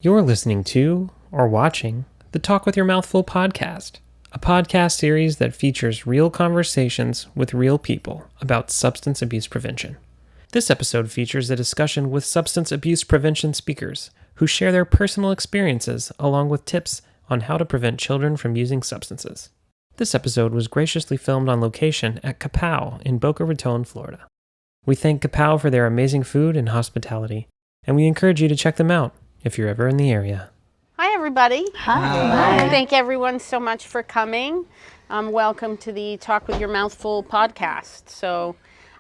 You're listening to, or watching, the Talk With Your Mouth Full podcast, a podcast series that features real conversations with real people about substance abuse prevention. This episode features a discussion with substance abuse prevention speakers who share their personal experiences along with tips on how to prevent children from using substances. This episode was graciously filmed on location at Kapow in Boca Raton, Florida. We thank Kapow for their amazing food and hospitality, and we encourage you to check them out if you're ever in the area. Hi, everybody. Hi. Thank everyone so much for coming. Welcome to the Talk With Your Mouth Full podcast. So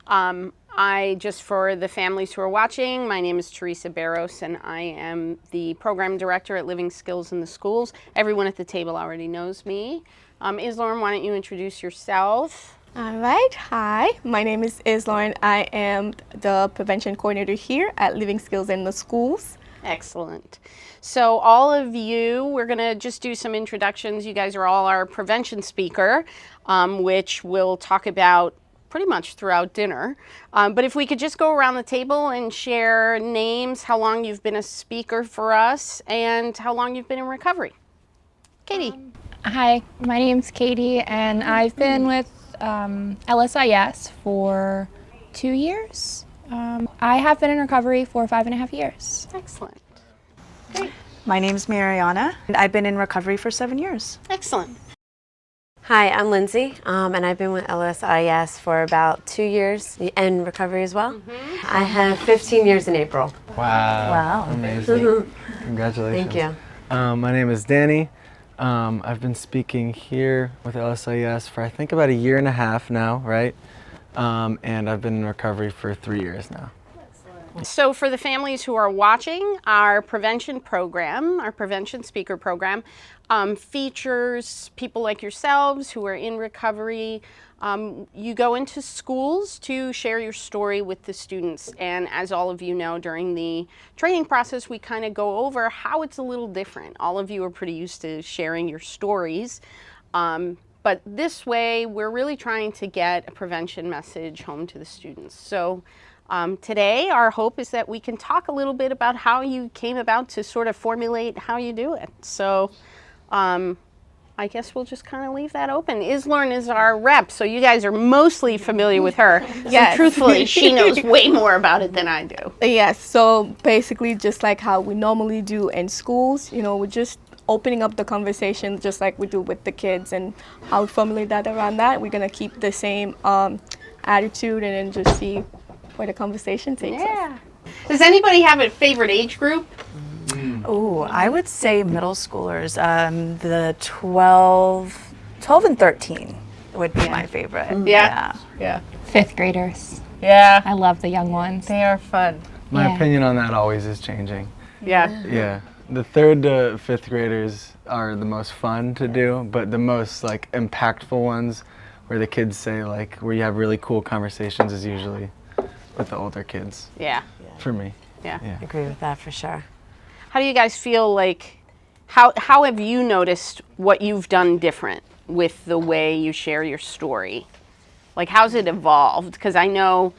for the families who are watching, my name is Teresa Barros, and I am the program director at Living Skills in the Schools. Everyone at the table already knows me. Islorn, why don't you introduce yourself? All right. Hi, my name is Islorn. I am the prevention coordinator here at Living Skills in the Schools. Excellent. So all of you, we're going to just do some introductions. You guys are all our prevention speaker, which we'll talk about pretty much throughout dinner. But if we could just go around the table and share names, how long you've been a speaker for us, and how long you've been in recovery. Katie. Hi, my name's Katie, and I've been with LSIS for 2 years. I have been in recovery for 5.5 years. Excellent. Great. My name's Mariana, and I've been in recovery for 7 years. Excellent. Hi, I'm Lindsay, and I've been with LSIS for about 2 years in recovery as well. Mm-hmm. I have 15 years in April. Wow. Amazing. Congratulations. Thank you. My name is Danny. I've been speaking here with LSIS for I think about 1.5 years now, right? And I've been in recovery for 3 years now. So for the families who are watching, our prevention program, our prevention speaker program, features people like yourselves who are in recovery. You go into schools to share your story with the students. And as all of you know, during the training process, we kind of go over how it's a little different. All of you are pretty used to sharing your stories. But this way, we're really trying to get a prevention message home to the students. So today, our hope is that we can talk a little bit about how you came about to sort of formulate how you do it. So I guess we'll just kind of leave that open. Islorn is our rep, so you guys are mostly familiar with her. Yes. So truthfully, she knows way more about it than I do. Yes, so basically just like how we normally do in schools, we're just opening up the conversation just like we do with the kids and how we formulate that around that. We're going to keep the same attitude and then just see where the conversation takes us. Does anybody have a favorite age group? Oh, I would say middle schoolers. The 12 and 13 would be my favorite. Yeah. Fifth graders. Yeah. I love the young ones. They are fun. My Yeah. opinion on that always is changing. Yeah. Yeah. The 3rd to 5th graders are the most fun to do, but the most impactful ones where the kids say where you have really cool conversations is usually with the older kids. Yeah. For me. Yeah. I agree with that for sure. How do you guys feel how have you noticed what you've done different with the way you share your story? How's it evolved? Because I know,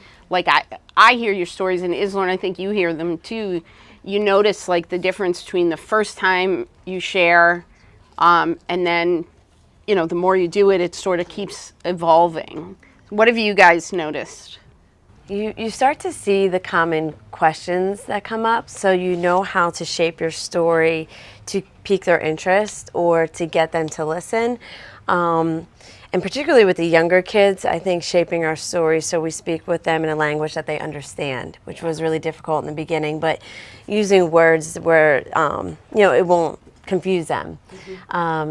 I hear your stories, and Islorn, I think you hear them too. You notice the difference between the first time you share and then, the more you do it, it sort of keeps evolving. What have you guys noticed? You start to see the common questions that come up, so you know how to shape your story to pique their interest or to get them to listen. And particularly with the younger kids, I think shaping our story so we speak with them in a language that they understand, which was really difficult in the beginning, but using words where, it won't confuse them.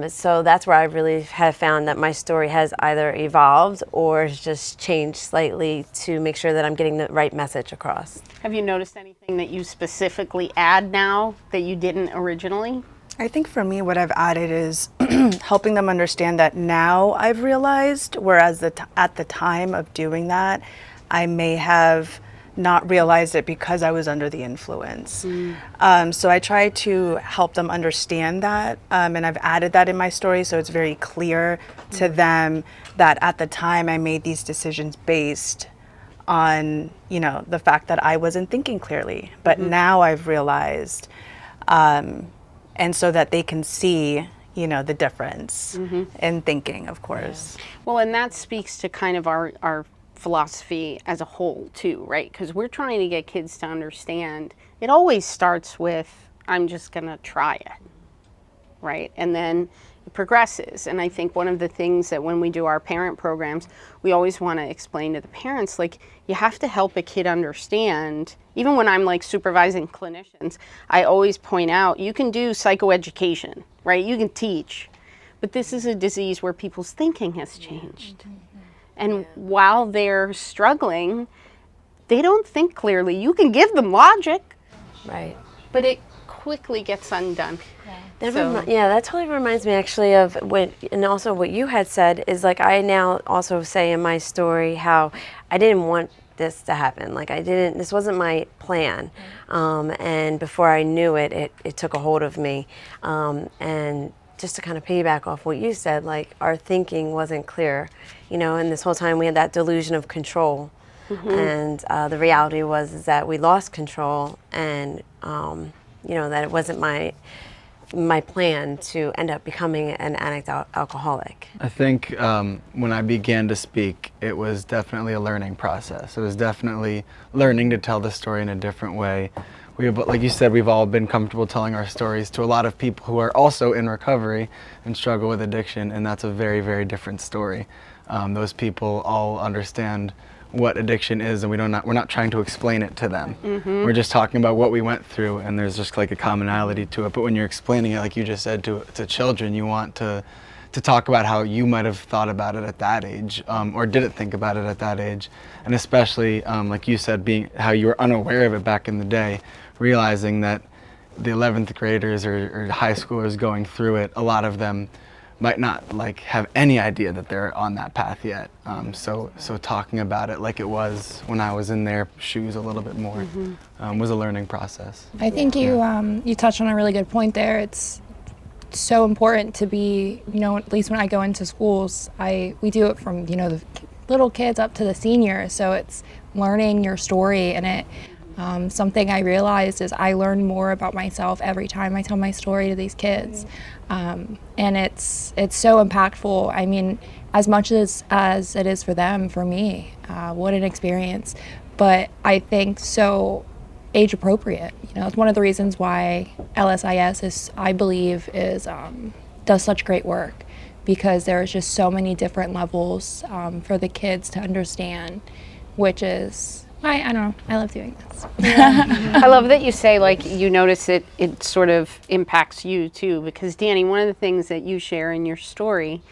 So that's where I really have found that my story has either evolved or has just changed slightly to make sure that I'm getting the right message across. Have you noticed anything that you specifically add now that you didn't originally? I think for me, what I've added is helping them understand that now I've realized, whereas at the time of doing that, I may have not realized it because I was under the influence. So I try to help them understand that, and I've added that in my story so it's very clear to them that at the time I made these decisions based on, the fact that I wasn't thinking clearly. But now I've realized and so that they can see, the difference in thinking, of course. Well, and that speaks to kind of our philosophy as a whole too, right? Because we're trying to get kids to understand it always starts with, I'm just going to try it, right? And then it progresses. And I think one of the things that when we do our parent programs, we always want to explain to the parents, like, you have to help a kid understand. Even when I'm like supervising clinicians, I always point out, you can do psychoeducation, right? You can teach, but this is a disease where people's thinking has changed. And while they're struggling, they don't think clearly. You can give them logic, Right. but it quickly gets undone. That So- that totally reminds me actually of and also what you had said is, like, I now also say in my story how I didn't want this to happen. Like, this wasn't my plan. And before I knew it, it took a hold of me. And just to kind of piggyback off what you said, like, our thinking wasn't clear, and this whole time we had that delusion of control. And the reality was that we lost control, and that it wasn't my plan to end up becoming an addict alcoholic. I think when I began to speak, it was definitely a learning process. It was definitely learning to tell the story in a different way. Like you said, we've all been comfortable telling our stories to a lot of people who are also in recovery and struggle with addiction, and that's a very, very different story. Those people all understand what addiction is, and we're not trying to explain it to them. We're just talking about what we went through, and there's just like a commonality to it. But when you're explaining it, like you just said, to children, you want to talk about how you might have thought about it at that age, or didn't think about it at that age. And especially, like you said, how you were unaware of it back in the day, realizing that the 11th graders or high schoolers going through it, a lot of them might not like have any idea that they're on that path yet. So talking about it like it was when I was in their shoes a little bit more was a learning process. I think you touched on a really good point there. It's so important to be, at least when I go into schools, we do it from, the little kids up to the seniors. So it's learning your story, and it something I realized is I learn more about myself every time I tell my story to these kids. And it's so impactful. I mean, as much as it is for them, for me, what an experience. But I think so age appropriate. It's one of the reasons why LSIS I believe does such great work, because there's just so many different levels for the kids to understand, which is, I don't know, I love doing this. I love that you say, like, you notice it sort of impacts you too, because Danny, one of the things that you share in your story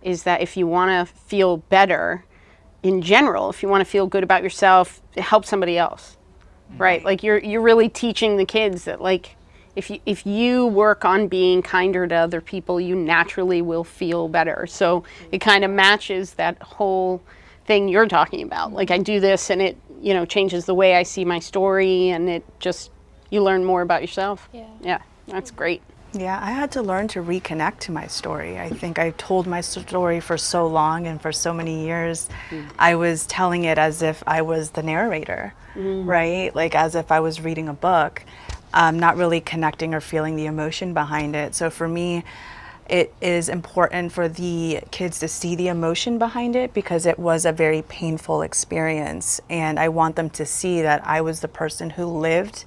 is that if you want to feel better in general, if you want to feel good about yourself, help somebody else, right? Like, you're really teaching the kids that, like, if you work on being kinder to other people, you naturally will feel better. So it kind of matches that whole thing you're talking about. Like, I do this and it, changes the way I see my story, and it just, you learn more about yourself. Yeah, that's great. Yeah, I had to learn to reconnect to my story. I think I told my story for so long and for so many years. I was telling it as if I was the narrator, right? Like as if I was reading a book, not really connecting or feeling the emotion behind it. So for me, it is important for the kids to see the emotion behind it, because it was a very painful experience. And I want them to see that I was the person who lived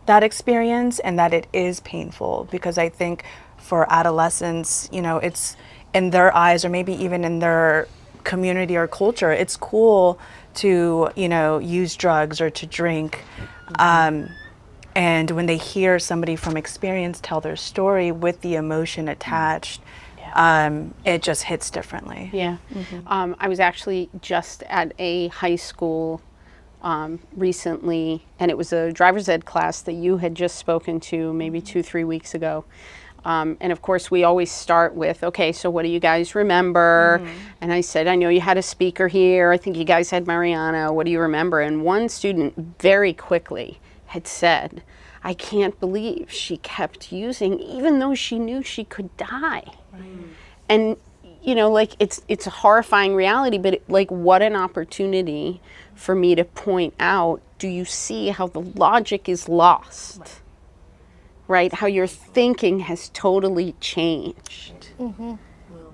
that experience, and that it is painful. Because I think for adolescents, it's in their eyes, or maybe even in their community or culture, it's cool to, use drugs or to drink. And when they hear somebody from experience tell their story with the emotion attached, it just hits differently. Yeah. I was actually just at a high school recently, and it was a driver's ed class that you had just spoken to maybe 2-3 weeks ago. And of course, we always start with, okay, so what do you guys remember? And I said, I know you had a speaker here. I think you guys had Mariana. What do you remember? And one student very quickly had said, I can't believe she kept using even though she knew she could die. And like, it's a horrifying reality, but like, what an opportunity for me to point out, do you see how the logic is lost? right? How your thinking has totally changed,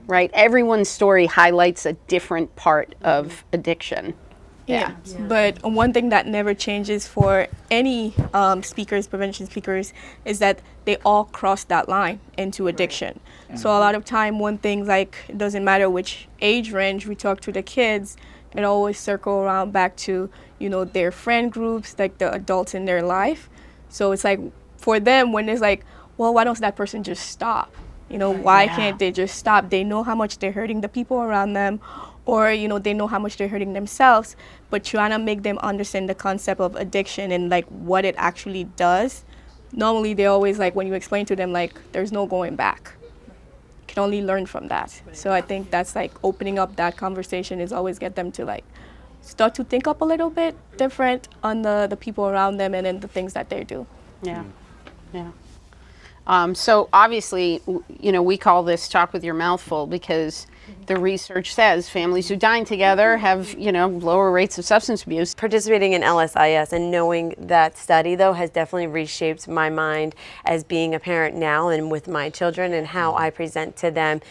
right? Everyone's story highlights a different part of addiction. Yeah. But one thing that never changes for any speakers, prevention speakers, is that they all cross that line into addiction. So a lot of time, one thing, like, it doesn't matter which age range we talk to the kids, it always circle around back to, you know, their friend groups, like the adults in their life. So it's like, for them, when it's like, well, why don't that person just stop? You know, why can't they just stop? They know how much they're hurting the people around them, or, you know, they know how much they're hurting themselves, but trying to make them understand the concept of addiction and like what it actually does. Normally they always, like, when you explain to them, like, there's no going back. You can only learn from that. So I think that's like opening up that conversation is always get them to like start to think up a little bit different on the people around them and then the things that they do. Yeah, yeah. So obviously, you know, we call this Talk with Your Mouth Full because the research says families who dine together have, you know, lower rates of substance abuse. Participating in LSIS and knowing that study, though, has definitely reshaped my mind as being a parent now and with my children and how I present to them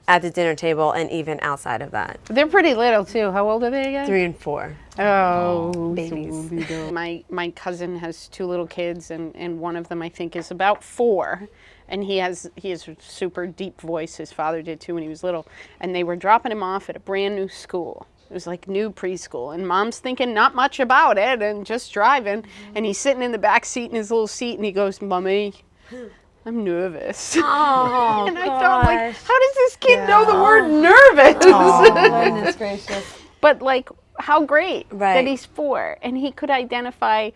at the dinner table and even outside of that. They're pretty little too. How old are they again? 3 and 4. Oh, babies. My cousin has 2 little kids, and one of them I think is about 4, and he has a super deep voice. His father did too when he was little, and they were dropping him off at a brand new school. It was like new preschool, and mom's thinking not much about it and just driving, and he's sitting in the back seat in his little seat, and he goes, "Mommy, I'm nervous." Oh, and I thought, like, how does this kid know the word nervous? Goodness gracious. But like, how great that he's 4 and he could identify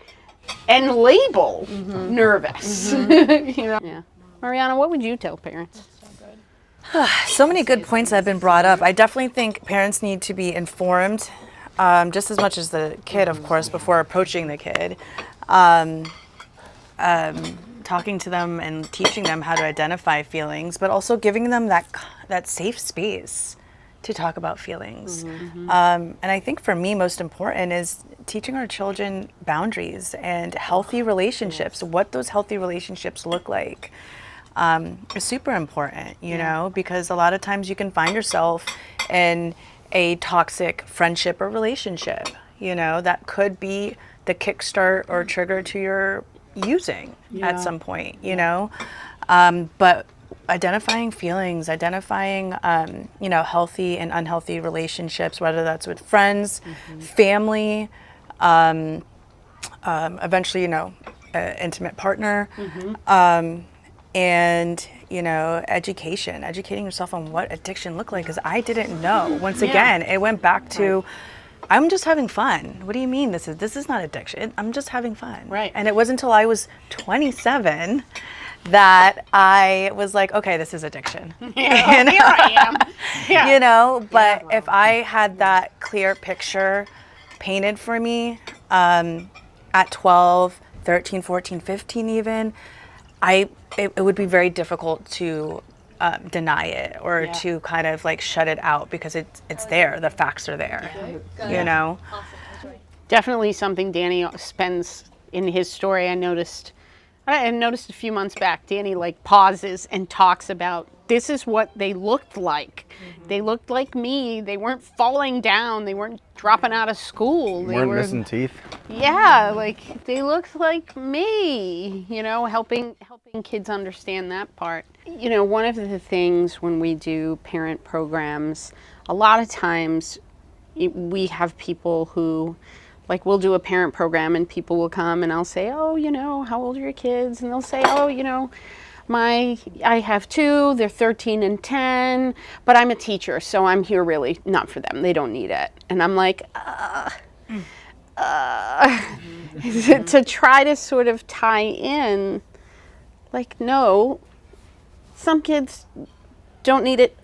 and label nervous. You know? Yeah. Mariana, what would you tell parents? So many good points have been brought up. I definitely think parents need to be informed, just as much as the kid, of course, before approaching the kid. Talking to them and teaching them how to identify feelings, but also giving them that safe space to talk about feelings. And I think for me, most important is teaching our children boundaries and healthy relationships, what those healthy relationships look like. Is super important, you know, because a lot of times you can find yourself in a toxic friendship or relationship, you know, that could be the kickstart or trigger to your using at some point, you know. But identifying feelings, identifying, you know, healthy and unhealthy relationships, whether that's with friends, family, eventually, you know, intimate partner, and, you know, educating yourself on what addiction looked like, because I didn't know. Once again, it went back to, I'm just having fun. What do you mean this is not addiction? I'm just having fun. Right. And it wasn't until I was 27 that I was like, okay, this is addiction. Yeah, You know? here I am. Yeah. You know, but if I had that clear picture painted for me at 12, 13, 14, 15 even, it would be very difficult to deny it or to kind of like shut it out, because it's there, the facts are there, you know? Definitely something Danny spends in his story. I noticed a few months back, Danny like pauses and talks about, this is what they looked like. They looked like me. They weren't falling down. They weren't dropping out of school. They Weren't were missing teeth. Yeah, like they looked like me, you know, helping kids understand that part. You know, one of the things when we do parent programs, a lot of times we have people who, like, we'll do a parent program and people will come and I'll say, oh, you know, how old are your kids? And they'll say, oh, you know, I have 2, they're 13 and 10, but I'm a teacher, so I'm here really not for them. They don't need it. And I'm like, to try to sort of tie in, like, no, some kids don't need it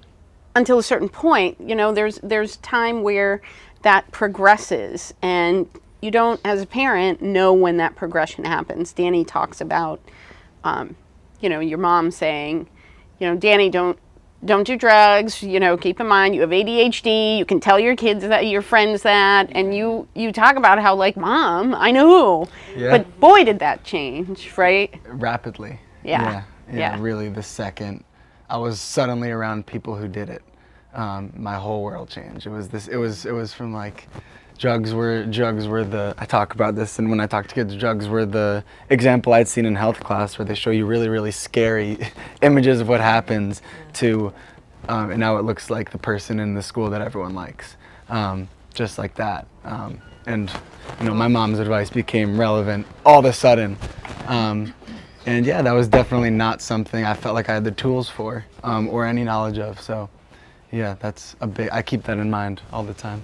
until a certain point. You know, there's time where that progresses, and you don't, as a parent, know when that progression happens. Danny talks about, you know, your mom saying, you know, Danny, don't do drugs, you know, keep in mind you have ADHD, you can tell your kids that, your friends that, and you talk about how, like, Mom, I know, but boy did that change, right? Rapidly. Yeah. Yeah, really the second I was suddenly around people who did it, my whole world changed. It was from like drugs were I talk about this, and when I talk to kids, drugs were the example I'd seen in health class where they show you really, really scary images of what happens to, and now it looks like the person in the school that everyone likes, just like that. And my mom's advice became relevant all of a sudden. And yeah, that was definitely not something I felt like I had the tools for, or any knowledge of. So yeah, I keep that in mind all the time.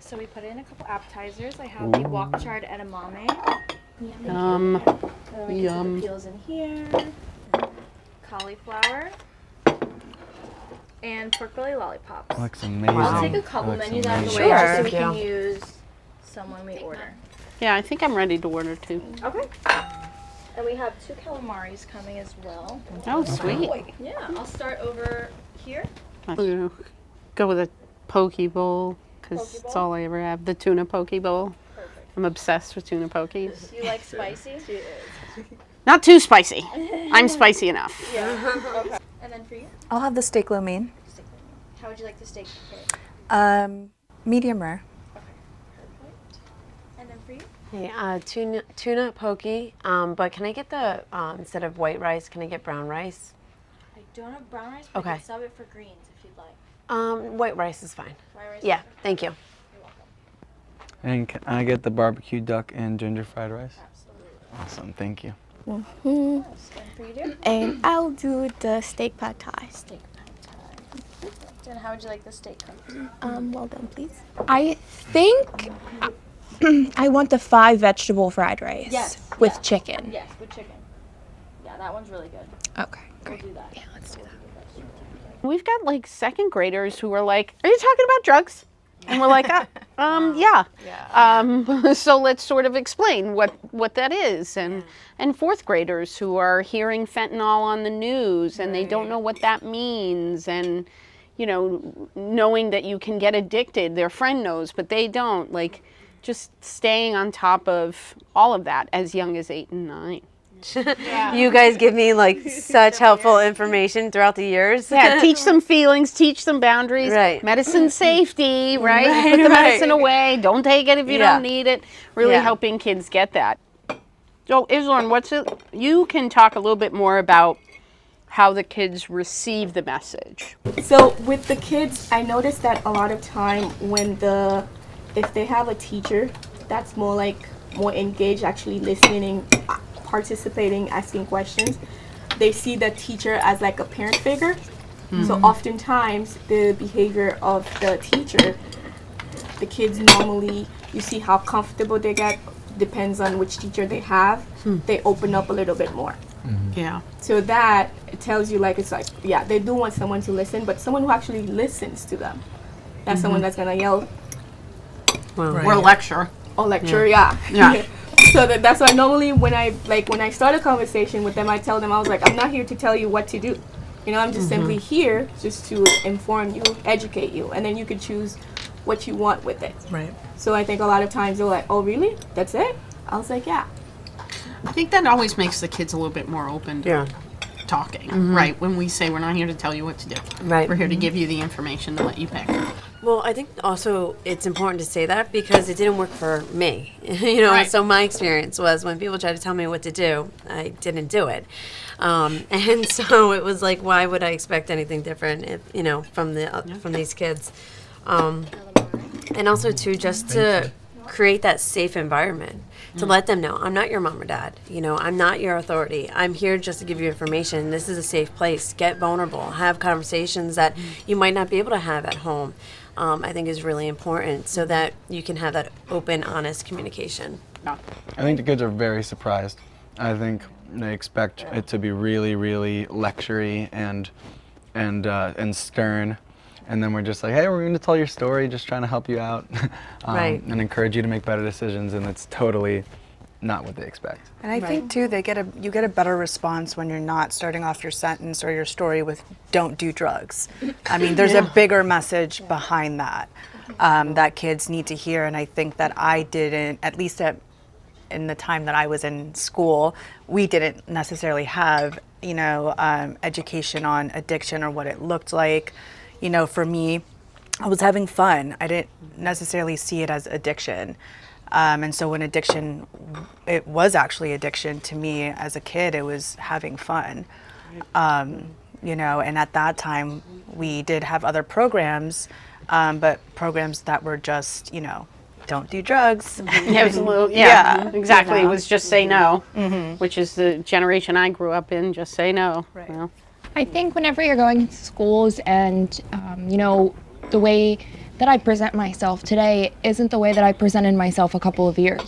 So we put in a couple appetizers. I have the wok charred edamame. Yum. We Yum. put the peels in here. Cauliflower. And pork belly lollipops. Looks amazing. I'll take a couple Looks menus out of the amazing. way Sure. just so we Thank can you. use some when we order. Yeah, I think I'm ready to order too. Okay. And we have 2 calamaris coming as well. Oh, sweet. Yeah, I'll start over here. I'm gonna go with a poke bowl because Poke it's bowl? all I ever have. The tuna poke bowl. Perfect. I'm obsessed with tuna pokies. You like spicy? Not too spicy. I'm spicy enough. Yeah. Okay. And then for you? I'll have the steak lo mein. How would you like the steak prepared? Medium rare. Perfect. And then for you? Hey, tuna poke, but can I get the, instead of white rice, can I get brown rice? I don't have brown rice, but I Okay. can sub it for greens if you'd like. White rice is fine. White rice? Yeah, thank you. You're welcome. And can I get the barbecue duck and ginger fried rice? Absolutely. Awesome, thank you. And for you, dear? And I'll do the steak pad thai. Steak pad. And how would you like the steak cooked? Well done, please. I think I want the 5 vegetable fried rice Yes, with yeah. chicken. Yes, with chicken. Yeah, that one's really good. Okay, We'll great. do that. Yeah, let's do that. We've got like second graders who are like, "Are you talking about drugs?" And we're like, "Yeah." So let's sort of explain what that is, and fourth graders who are hearing fentanyl on the news and they don't know what that means, and knowing that you can get addicted. Their friend knows, but they don't. Like, just staying on top of all of that as young as 8 and 9. You guys give me like such helpful information throughout the years. Yeah, teach them feelings, teach them boundaries, Right. medicine safety, right? Right, Put the right. medicine away. Don't take it if you Yeah. don't need it. Really Yeah. helping kids get that. So, Islorn, you can talk a little bit more about how the kids receive the message. So with the kids, I noticed that a lot of time if they have a teacher that's more engaged, actually listening, participating, asking questions, they see the teacher as like a parent figure. So oftentimes the behavior of the teacher, the kids normally, you see how comfortable they get, depends on which teacher they have, they open up a little bit more. Yeah. So that it tells you they do want someone to listen, but someone who actually listens to them. That's someone that's gonna yell Or lecture. or lecture, yeah. So that's why normally when I start a conversation with them, I tell them, I was like, I'm not here to tell you what to do. I'm just simply here just to inform you, educate you, and then you can choose what you want with it. Right. So I think a lot of times they're like, oh really? That's it? I was like, yeah. I think that always makes the kids a little bit more open to talking, right? When we say we're not here to tell you what to do. Right. We're here to give you the information to let you pick. Well, I think also it's important to say that because it didn't work for me. Right. So my experience was when people try to tell me what to do, I didn't do it. And so it was like, why would I expect anything different if, from these kids? And also too, just to create that safe environment. To let them know, I'm not your mom or dad. I'm not your authority. I'm here just to give you information. This is a safe place. Get vulnerable. Have conversations that you might not be able to have at home. I think is really important so that you can have that open, honest communication. I think the kids are very surprised. I think they expect it to be really, really lectury and stern. And then we're just like, hey, we're going to tell your story, just trying to help you out, Right. and encourage you to make better decisions. And it's totally not what they expect. And I think too, you get a better response when you're not starting off your sentence or your story with "don't do drugs." I mean, there's a bigger message behind that that kids need to hear. And I think that I didn't, at least at in the time that I was in school, we didn't necessarily have, education on addiction or what it looked like. For me, I was having fun. I didn't necessarily see it as addiction. And so when it was actually addiction to me as a kid, it was having fun. And at that time we did have other programs, but programs that were just, don't do drugs. Yeah, it was a little, exactly. It was just say no, which is the generation I grew up in, just say no. Right. You know? I think whenever you're going to schools and, the way that I present myself today isn't the way that I presented myself a couple of years,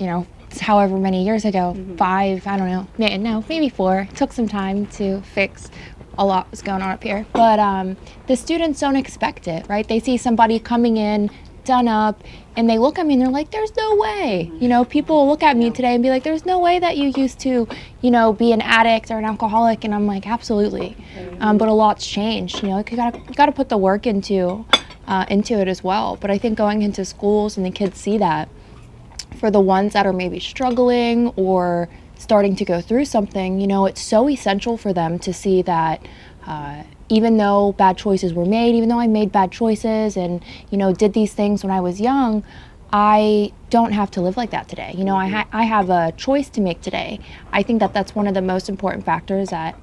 however many years ago, 5, I don't know, maybe 4. It took some time to fix. A lot was going on up here. But the students don't expect it, right? They see somebody coming in, done up, and they look at me and they're like, there's no way. People look at me today and be like, there's no way that you used to, be an addict or an alcoholic. And I'm like, absolutely. But a lot's changed. You gotta put the work into it as well. But I think going into schools and the kids see that, for the ones that are maybe struggling or starting to go through something, it's so essential for them to see that even though bad choices were made, even though I made bad choices and, did these things when I was young, I don't have to live like that today. I have a choice to make today. I think that that's one of the most important factors that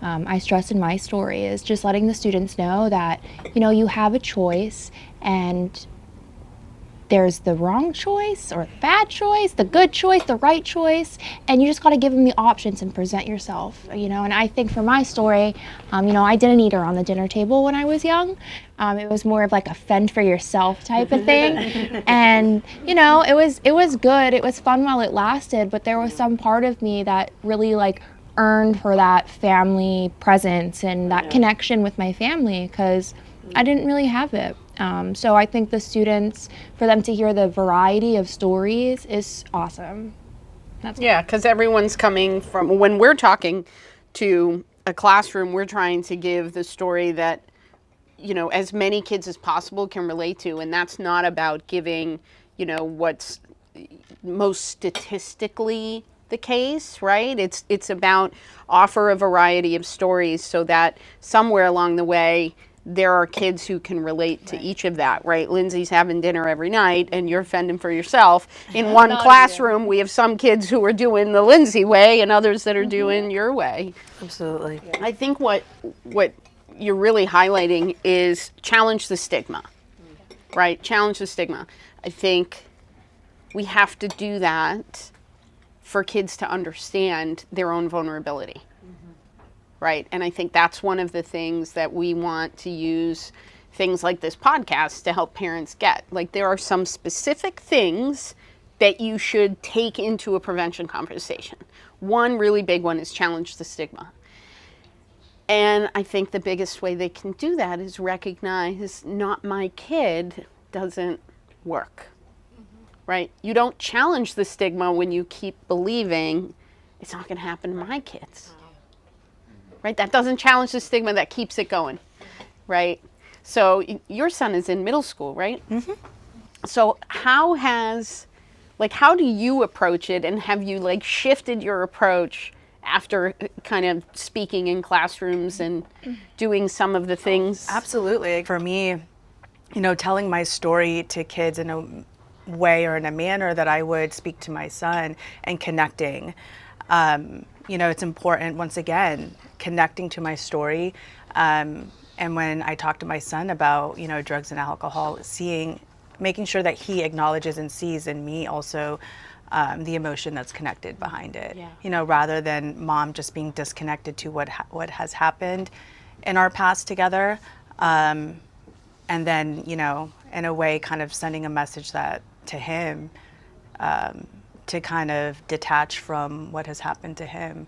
I stress in my story, is just letting the students know that, you have a choice, and there's the wrong choice or the bad choice, the good choice, the right choice, and you just got to give them the options and present yourself, And I think for my story, I didn't eat her on the dinner table when I was young. It was more of like a fend for yourself type of thing. And, it was good. It was fun while it lasted, but there was some part of me that really earned for that family presence and that connection with my family, because I didn't really have it. So I think the students, for them to hear the variety of stories is awesome. Because everyone's coming from, when we're talking to a classroom, we're trying to give the story that, as many kids as possible can relate to. And that's not about giving, what's most statistically the case, right? It's about offer a variety of stories so that somewhere along the way, there are kids who can relate to each of that, right? Lindsay's having dinner every night and you're fending for yourself. In one classroom, we have some kids who are doing the Lindsay way and others that are doing your way. Absolutely. I think what you're really highlighting is challenge the stigma, right? Challenge the stigma. I think we have to do that for kids to understand their own vulnerability. Right. And I think that's one of the things that we want to use things like this podcast to help parents get. There are some specific things that you should take into a prevention conversation. One really big one is challenge the stigma. And I think the biggest way they can do that is recognize not my kid doesn't work. Right? You don't challenge the stigma when you keep believing it's not going to happen to my kids. Right? That doesn't challenge the stigma, that keeps it going, right? So your son is in middle school, right? Mm-hmm. So how do you approach it, and have you shifted your approach after kind of speaking in classrooms and doing some of the things? Absolutely. For me, telling my story to kids in a way or in a manner that I would speak to my son, and connecting. It's important, once again, connecting to my story. And when I talk to my son about, drugs and alcohol, making sure that he acknowledges and sees in me also the emotion that's connected behind it. Yeah. Rather than mom just being disconnected to what has happened in our past together. And then, in a way, kind of sending a message that to him, to kind of detach from what has happened to him,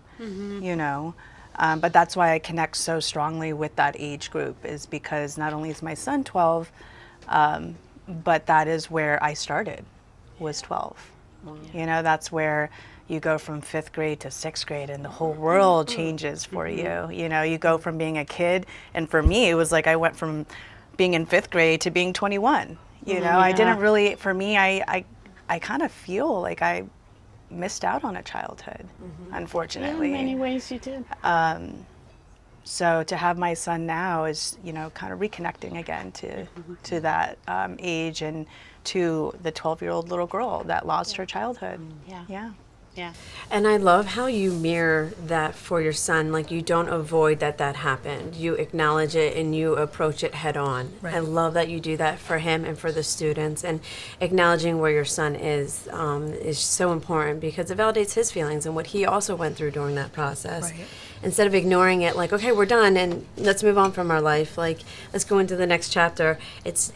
But that's why I connect so strongly with that age group, is because not only is my son 12, but that is where I started, was 12. Yeah. That's where you go from 5th grade to 6th grade and the whole world changes for you. You go from being a kid, and for me, it was I went from being in 5th grade to being 21. I didn't really, for me, I kind of feel like I missed out on a childhood, unfortunately. In many ways you did. So to have my son now is, you know, kind of reconnecting again to that age, and to the 12-year-old little girl that lost her childhood. Yeah. Yeah. Yeah. And I love how you mirror that for your son. Like, you don't avoid that happened. You acknowledge it and you approach it head on. Right. I love that you do that for him and for the students. And acknowledging where your son is so important, because it validates his feelings and what he also went through during that process. Right. Instead of ignoring it, like, okay, we're done and let's move on from our life. Like, let's go into the next chapter. It's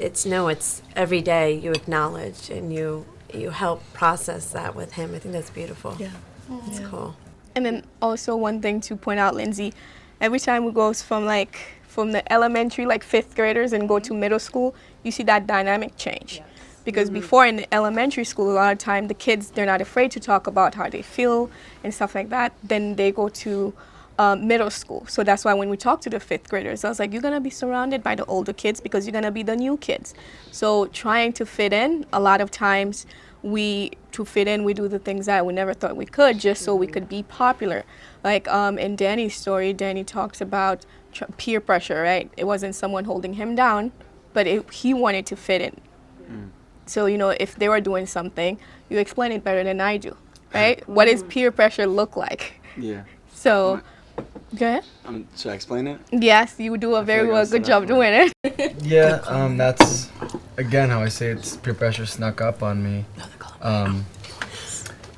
every day you acknowledge and you help process that with him. I think that's beautiful. Yeah. That's cool. And then also one thing to point out, Lindsay, every time we go from the elementary, like 5th graders, and go to middle school, you see that dynamic change. Because before in the elementary school, a lot of time the kids, they're not afraid to talk about how they feel and stuff like that. Then they go to middle school. So that's why when we talk to the 5th graders, I was like, you're going to be surrounded by the older kids because you're going to be the new kids. So trying to fit in, a lot of times we do the things that we never thought we could, just so we could be popular. Like in Danny's story, Danny talks about peer pressure, right? It wasn't someone holding him down, but he wanted to fit in. So, you know, if they were doing something, you explain it better than I do, right? What does peer pressure look like? Yeah. So, go ahead. Should I explain it? Yes, you do a very good job doing it. Yeah, that's again how I say it's peer pressure snuck up on me.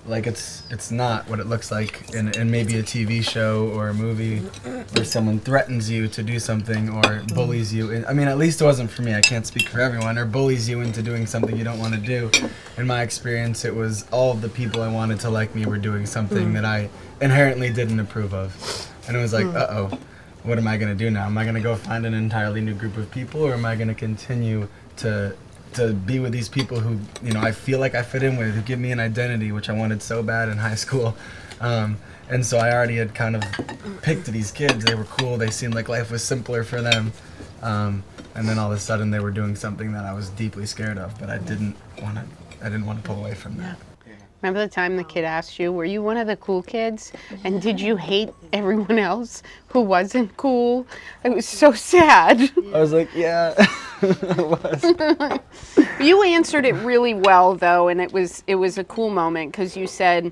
Like it's not what it looks like in maybe a TV show or a movie where someone threatens you to do something or bullies you. I mean, at least it wasn't for me. I can't speak for everyone. Or bullies you into doing something you don't want to do. In my experience, it was all of the people I wanted to like me were doing something that I inherently didn't approve of. And it was like, uh-oh, what am I going to do now? Am I going to go find an entirely new group of people, or am I going to continue to be with these people who, you know, I feel like I fit in with, who give me an identity, which I wanted so bad in high school. And so I already had kind of picked these kids. They were cool. They seemed like life was simpler for them. And then all of a sudden they were doing something that I was deeply scared of, but I didn't want to pull away from that. Remember the time the kid asked you, were you one of the cool kids? And did you hate everyone else who wasn't cool? It was so sad. I was like, yeah, I was. You answered it really well, though, and it was a cool moment because you said,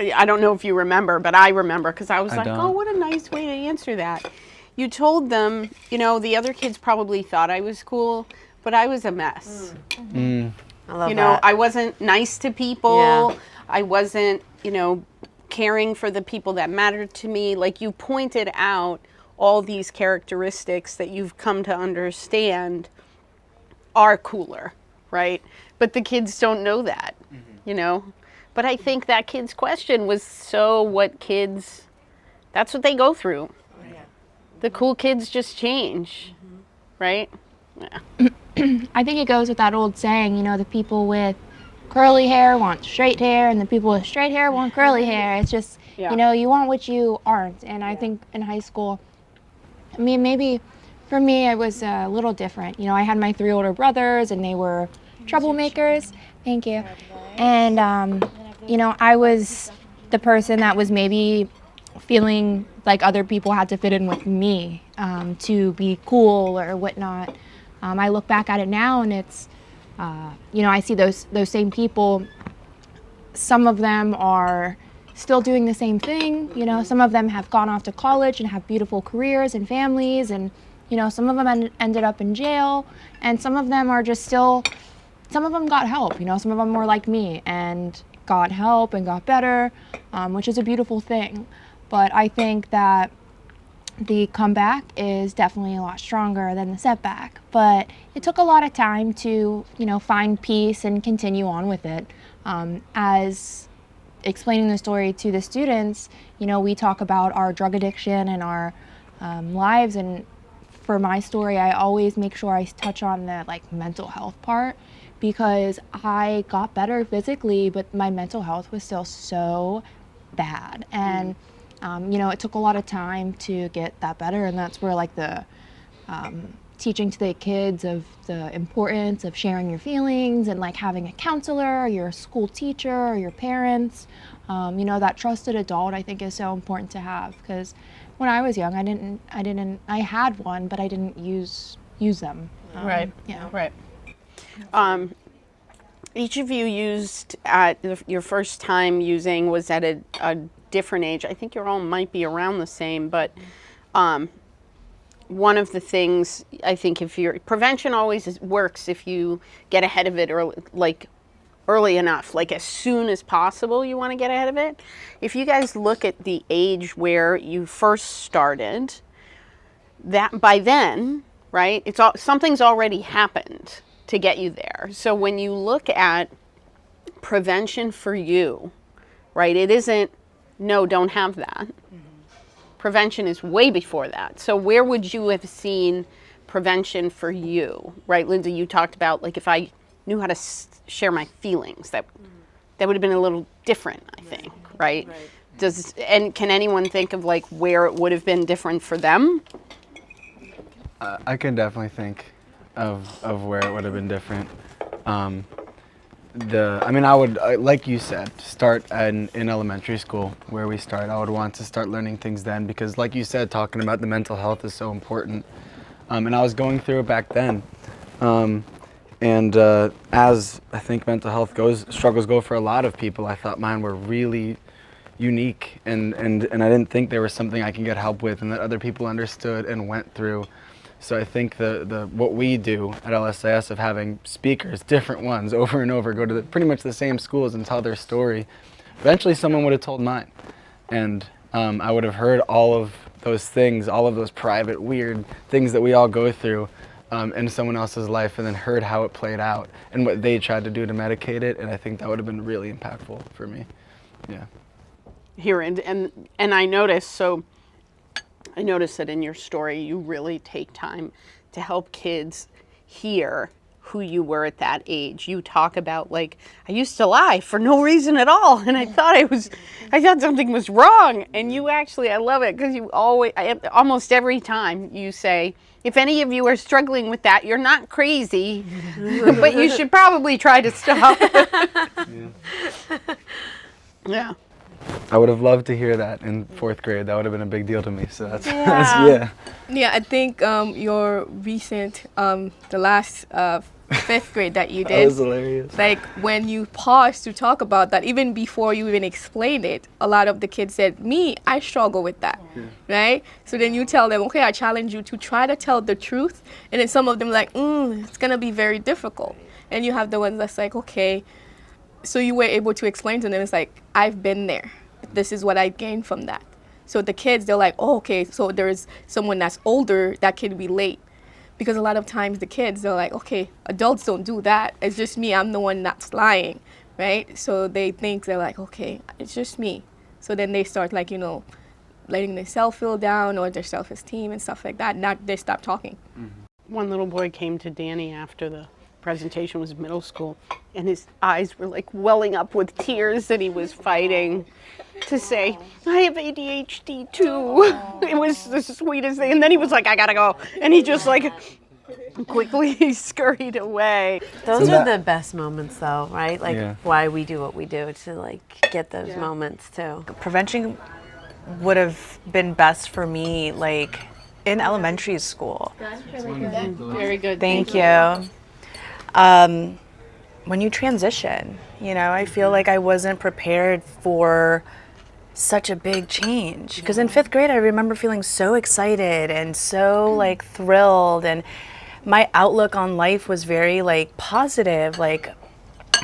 I don't know if you remember, but I remember because I was oh, what a nice way to answer that. You told them, you know, the other kids probably thought I was cool, but I was a mess. I love You know, that. I wasn't nice to people. Yeah. I wasn't, you know, caring for the people that mattered to me. Like, you pointed out all these characteristics that you've come to understand are cooler, right? But the kids don't know that, you know? But I think that kid's question was that's what they go through. Yeah. The cool kids just change, right? Yeah. I think it goes with that old saying, you know, the people with curly hair want straight hair and the people with straight hair want curly hair. It's just, you know, you want what you aren't. And I think in high school, I mean, maybe for me, it was a little different. You know, I had my 3 older brothers and they were troublemakers. Thank you. And, you know, I was the person that was maybe feeling like other people had to fit in with me to be cool or whatnot. I look back at it now and it's, you know, I see those same people. Some of them are still doing the same thing. You know, some of them have gone off to college and have beautiful careers and families. And, you know, some of them ended up in jail. And some of them are just still, some of them got help. You know, some of them were like me and got help and got better, which is a beautiful thing. But I think that the comeback is definitely a lot stronger than the setback, but it took a lot of time to, you know, find peace and continue on with it. As explaining the story to the students, you know, we talk about our drug addiction and our lives, and for my story, I always make sure I touch on the like mental health part, because I got better physically, but my mental health was still so bad. And you know, it took a lot of time to get that better, and that's where like the teaching to the kids of the importance of sharing your feelings and like having a counselor, or your school teacher, or your parents. You know, that trusted adult I think is so important to have, because when I was young, I had one, but I didn't use them. Right. Yeah. Right. Each of you used your first time using was at a different age. I think you all might be around the same, but one of the things I think prevention always works if you get ahead of it, or like early enough, like as soon as possible you want to get ahead of it. If you guys look at the age where you first started, that by then, right, something's already happened to get you there. So when you look at prevention for you, right, it isn't, no, don't have that. Prevention is way before that. So where would you have seen prevention for you, right? Lindsay, you talked about like if I knew how to share my feelings, that would have been a little different, I think, right? And can anyone think of like where it would have been different for them? I can definitely think of where it would have been different. I would, like you said, start in elementary school where we start. I would want to start learning things then because, like you said, talking about the mental health is so important. And I was going through it back then. As I think mental health struggles go for a lot of people, I thought mine were really unique, and I didn't think there was something I can get help with and that other people understood and went through. So I think the what we do at LSIS of having speakers, different ones, over and over, go to pretty much the same schools and tell their story, eventually someone would have told mine. And I would have heard all of those things, all of those private, weird things that we all go through in someone else's life, and then heard how it played out and what they tried to do to medicate it. And I think that would have been really impactful for me. Yeah. Here, and I noticed that in your story, you really take time to help kids hear who you were at that age. You talk about like, I used to lie for no reason at all, and I thought something was wrong. And you actually, I love it because you almost every time you say, if any of you are struggling with that, you're not crazy, but you should probably try to stop. Yeah. I would have loved to hear that in 4th grade. That would have been a big deal to me. So that's Yeah, I think your recent, the last 5th grade that you did, that was hilarious. like when you paused to talk about that, even before you even explained it, a lot of the kids said, I struggle with that, right? So then you tell them, okay, I challenge you to try to tell the truth. And then some of them like, it's going to be very difficult. And you have the ones that's like, okay. So you were able to explain to them, it's like, I've been there. This is what I gained from that. So the kids, they're like, oh, okay, so there's someone that's older that can relate. Because a lot of times the kids, they're like, okay, adults don't do that. It's just me. I'm the one that's lying, right? So they think, they're like, okay, it's just me. So then they start like, letting their self feel down or their self-esteem and stuff like that. Now they stop talking. Mm-hmm. One little boy came to Danny after the presentation was middle school, and his eyes were like welling up with tears, and he was fighting to say, I have ADHD too. It was the sweetest thing. And then he was like, I gotta go. And he just like quickly scurried away. Those are the best moments though, right? Like why we do what we do, to like get those moments too. Prevention would have been best for me like in elementary school. That's really good. Very good. Thank you. When you transition, I feel like I wasn't prepared for such a big change. Because in 5th grade, I remember feeling so excited and so like thrilled, and my outlook on life was very like positive. Like,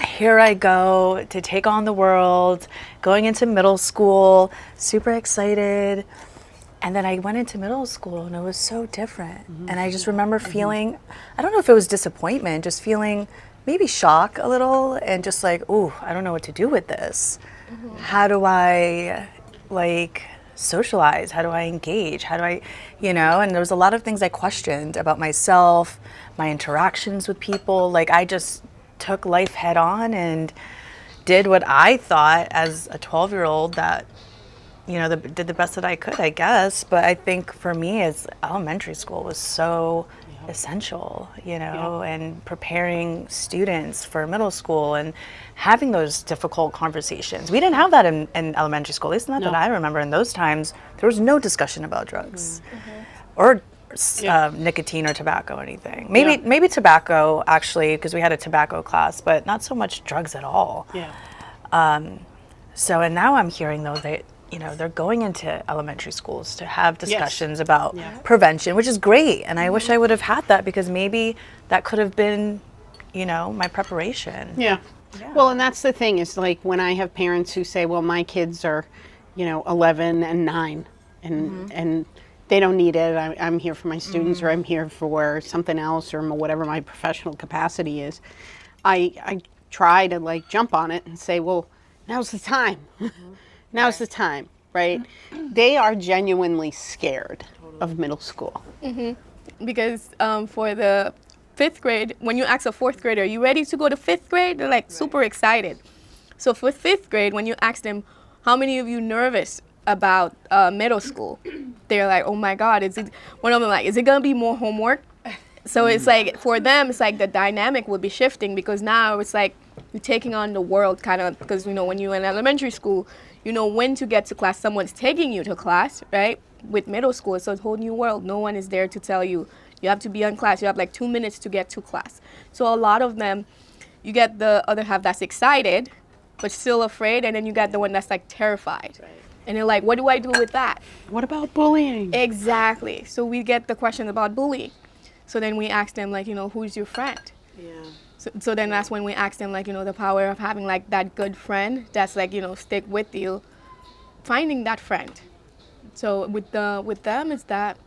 here I go to take on the world, going into middle school, super excited. And then I went into middle school and it was so different. And I just remember feeling, I don't know if it was disappointment, just feeling maybe shock a little and just like, ooh, I don't know what to do with this. How do I like socialize? How do I engage? How do I, and there was a lot of things I questioned about myself, my interactions with people. Like I just took life head on and did what I thought as a 12-year-old that did the best that I could, I guess. But I think for me, as elementary school was so essential, you know, and preparing students for middle school and having those difficult conversations. We didn't have that in elementary school, at least not that I remember. In those times, there was no discussion about drugs or nicotine or tobacco or anything. Maybe tobacco, actually, because we had a tobacco class, but not so much drugs at all. So, and now I'm hearing, though, that, you know, they're going into elementary schools to have discussions about prevention, which is great. And I wish I would have had that, because maybe that could have been, you know, my preparation. Well, and that's the thing, is like when I have parents who say, well, my kids are, you know, 11 and 9 and they don't need it. I'm here for my students, or I'm here for something else, or whatever my professional capacity is. I try to like jump on it and say, well, now's the time. Now's the time, right? They are genuinely scared of middle school. Because for the 5th grade, when you ask a 4th grader, are you ready to go to 5th grade? They're like super excited. So for 5th grade, when you ask them, how many of you nervous about middle school? They're like, oh my God, one of them like, is it gonna be more homework? So it's like, for them, it's like the dynamic will be shifting, because now it's like you're taking on the world kind of, because, you know, when you're in elementary school, you know when to get to class. Someone's taking you to class, right? With middle school, it's a whole new world. No one is there to tell you, you have to be on class. You have like 2 minutes to get to class. So a lot of them, you get the other half that's excited, but still afraid, and then you got the one that's like terrified. And they're like, what do I do with that? What about bullying? Exactly. So we get the question about bullying. So then we ask them, like, you know, who's your friend? So then that's when we ask them, like, you know, the power of having like that good friend that's like, you know, stick with you, finding that friend. So with them, it's that,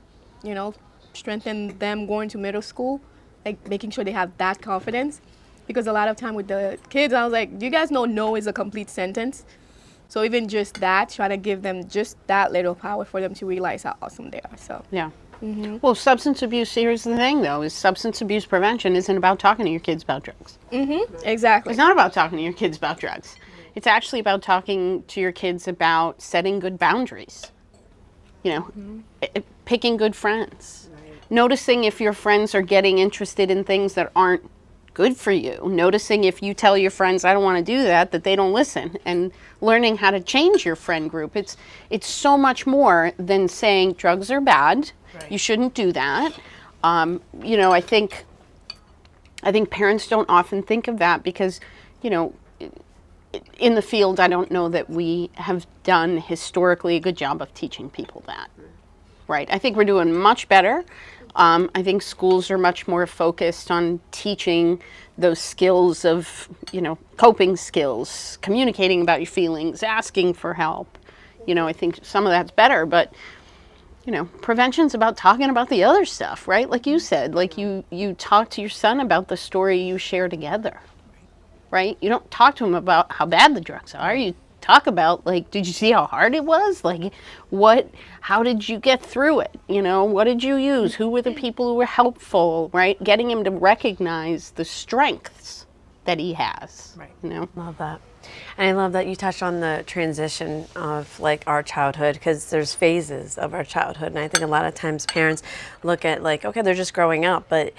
you know, strengthen them going to middle school, like making sure they have that confidence. Because a lot of time with the kids, I was like, do you guys know no is a complete sentence? So even just that, trying to give them just that little power for them to realize how awesome they are. So Well, substance abuse, here's the thing, though, is substance abuse prevention isn't about talking to your kids about drugs. Exactly. It's not about talking to your kids about drugs. It's actually about talking to your kids about setting good boundaries. You know, picking good friends. Noticing if your friends are getting interested in things that aren't good for you. Noticing if you tell your friends, I don't want to do that, that they don't listen. And learning how to change your friend group. It's so much more than saying drugs are bad. You shouldn't do that. You know, I think parents don't often think of that because, you know, in the field, I don't know that we have done historically a good job of teaching people that, right? I think we're doing much better. I think schools are much more focused on teaching those skills of, you know, coping skills, communicating about your feelings, asking for help. You know, I think some of that's better, but, you know, prevention's about talking about the other stuff, right? Like you said, like you talk to your son about the story you share together, right? You don't talk to him about how bad the drugs are. You talk about, like, did you see how hard it was? Like, how did you get through it? You know, what did you use? Who were the people who were helpful, right? Getting him to recognize the strengths that he has, you know? Love that. And I love that you touched on the transition of like our childhood, because there's phases of our childhood. And I think a lot of times parents look at like, okay, they're just growing up, but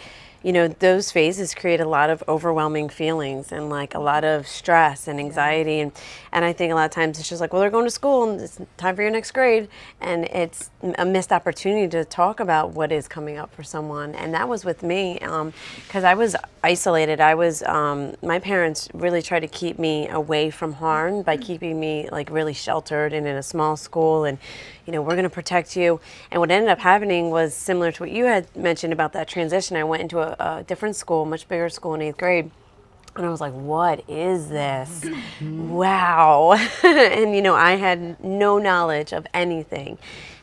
you know, those phases create a lot of overwhelming feelings and like a lot of stress and anxiety. And I think a lot of times it's just like, well, they're going to school and it's time for your next grade. And it's a missed opportunity to talk about what is coming up for someone. And that was with me, because I was isolated. My parents really tried to keep me away from harm by keeping me like really sheltered and in a small school. And, you know, we're going to protect you. And what ended up happening was similar to what you had mentioned about that transition. I went into a different school, much bigger school in 8th grade. And I was like, what is this? Wow. And, you know, I had no knowledge of anything.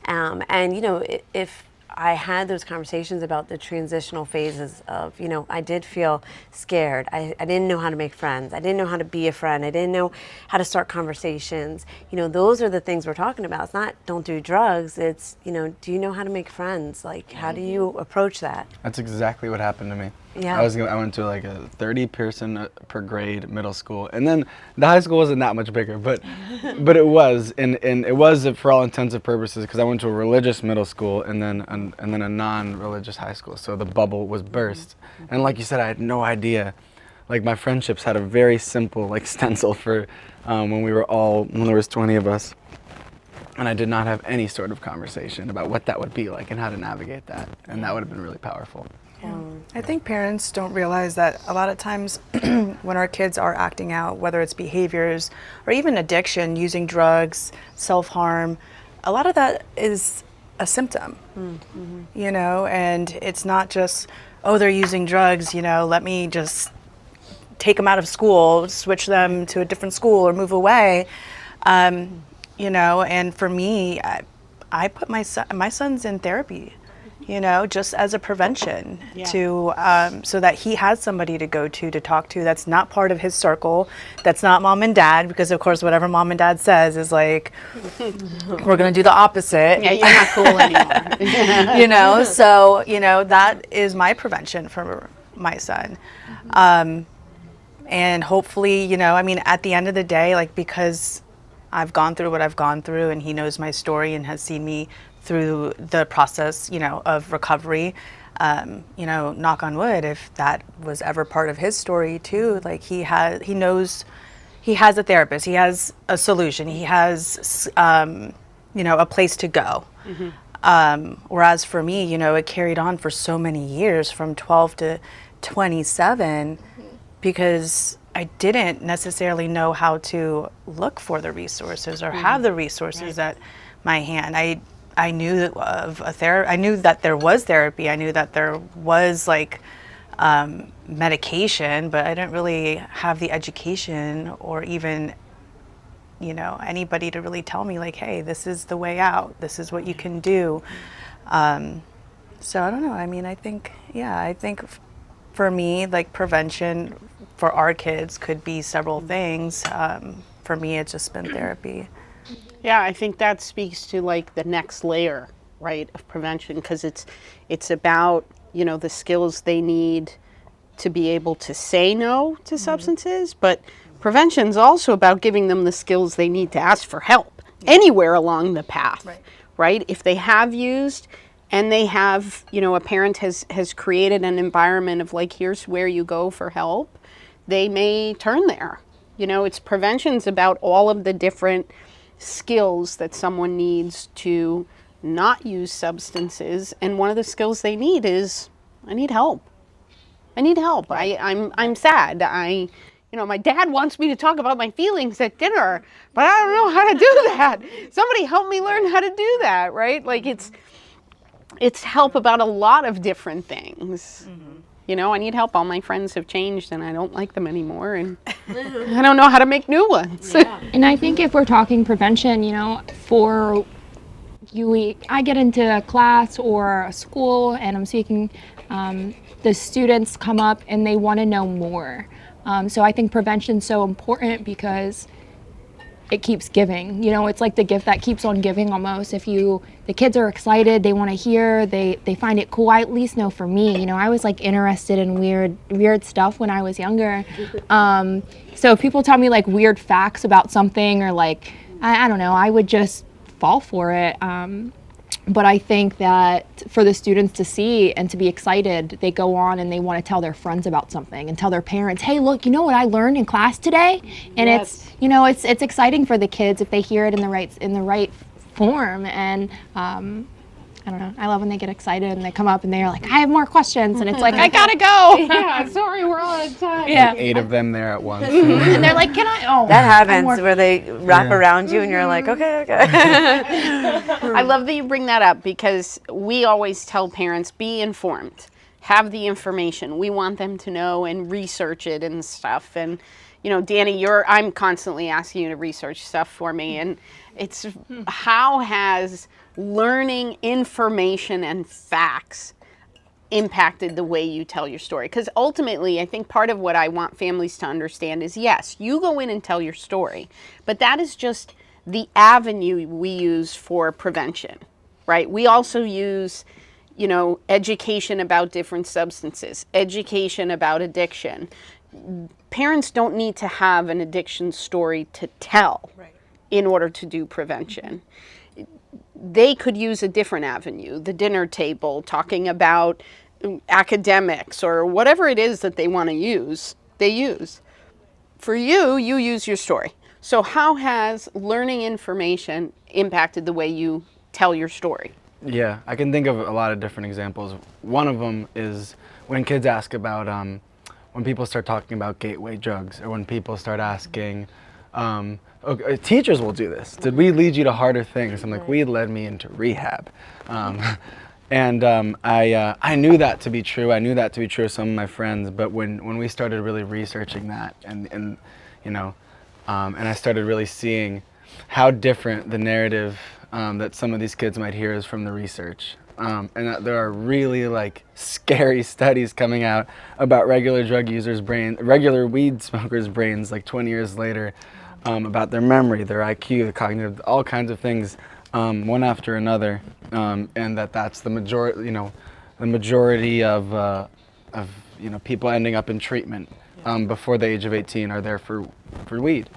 And, you know, if I had those conversations about the transitional phases of, you know, I did feel scared. I didn't know how to make friends. I didn't know how to be a friend. I didn't know how to start conversations. You know, those are the things we're talking about. It's not don't do drugs. It's, you know, do you know how to make friends? Like, how do you approach that? That's exactly what happened to me. Yeah. I went to like a 30-person per grade middle school, and then the high school wasn't that much bigger, but it was, and it was for all intents and purposes, because I went to a religious middle school and then and then a non-religious high school. So the bubble was burst. And like you said, I had no idea. Like my friendships had a very simple like stencil for when there was 20 of us. And I did not have any sort of conversation about what that would be like and how to navigate that. And that would have been really powerful. I think parents don't realize that a lot of times when our kids are acting out, whether it's behaviors or even addiction, using drugs, self-harm, a lot of that is a symptom, you know, and it's not just, oh, they're using drugs, you know, let me just take them out of school, switch them to a different school or move away, you know, and for me, I put my son's in therapy, you know, just as a prevention to, so that he has somebody to go to talk to that's not part of his circle, that's not mom and dad, because of course whatever mom and dad says is like, we're going to do the opposite. Yeah, you're not cool anymore. You know, so, you know, that is my prevention for my son. And hopefully, you know, I mean, at the end of the day, like, because I've gone through what I've gone through and he knows my story and has seen me through the process, you know, of recovery, you know, knock on wood, if that was ever part of his story too, like he knows he has a therapist, he has a solution, he has, you know, a place to go. Whereas for me, you know, it carried on for so many years from 12 to 27 because I didn't necessarily know how to look for the resources or have the resources at my hand. I knew of I knew that there was therapy. I knew that there was like medication, but I didn't really have the education or even, you know, anybody to really tell me like, hey, this is the way out. This is what you can do. So I don't know. I mean, I think for me, like prevention for our kids could be several things. For me, it's just been therapy. Yeah, I think that speaks to like the next layer, right, of prevention, because it's about, you know, the skills they need to be able to say no to substances, but prevention's also about giving them the skills they need to ask for help anywhere along the path, right? If they have used and they have, you know, a parent has created an environment of like, here's where you go for help, they may turn there. You know, it's prevention's about all of the different skills that someone needs to not use substances, and one of the skills they need is, I need help. I need help. I'm sad. You know, my dad wants me to talk about my feelings at dinner, but I don't know how to do that. Somebody help me learn how to do that, right? Like it's help about a lot of different things. You know, I need help. All my friends have changed and I don't like them anymore, and I don't know how to make new ones. And I think if we're talking prevention, you know, I get into a class or a school and I'm speaking, the students come up and they want to know more. So I think prevention's so important because it keeps giving. You know, it's like the gift that keeps on giving almost. The kids are excited, they want to hear, they find it cool. I at least know for me, you know, I was like interested in weird stuff when I was younger. So if people tell me like weird facts about something or like, I don't know, I would just fall for it. But I think that for the students to see and to be excited, they go on and they want to tell their friends about something and tell their parents, hey, look, you know what I learned in class today? And it's, you know, it's exciting for the kids if they hear it in the right form. And I don't know, I love when they get excited and they come up and they're like, I have more questions. And it's like, I gotta go. Yeah, sorry, we're all out of time. Yeah. 8 of them there at once. And they're like, can I? Oh, That happens where they wrap around you and you're like, okay. I love that you bring that up because we always tell parents, be informed, have the information. We want them to know and research it and stuff. And, you know, Danny, I'm constantly asking you to research stuff for me. And it's how has learning information and facts impacted the way you tell your story? Because ultimately, I think part of what I want families to understand is, yes, you go in and tell your story, but that is just the avenue we use for prevention, right? We also use, you know, education about different substances, education about addiction. Parents don't need to have an addiction story to tell in order to do prevention. they could use a different avenue, the dinner table, talking about academics or whatever it is that they want to use, they use. For you, you use your story. So how has learning information impacted the way you tell your story? Yeah, I can think of a lot of different examples. One of them is when kids ask about, when people start talking about gateway drugs, or when people start asking, okay, teachers will do this. Did we lead you to harder things? I'm like, weed led me into rehab. I knew that to be true. I knew that to be true of some of my friends, but when we started really researching that and I started really seeing how different the narrative that some of these kids might hear is from the research. And that there are really like scary studies coming out about regular drug users' regular weed smokers' brains like 20 years later, about their memory, their IQ, the cognitive, all kinds of things, one after another, and that's the majority of people ending up in treatment before the age of 18 are there for weed.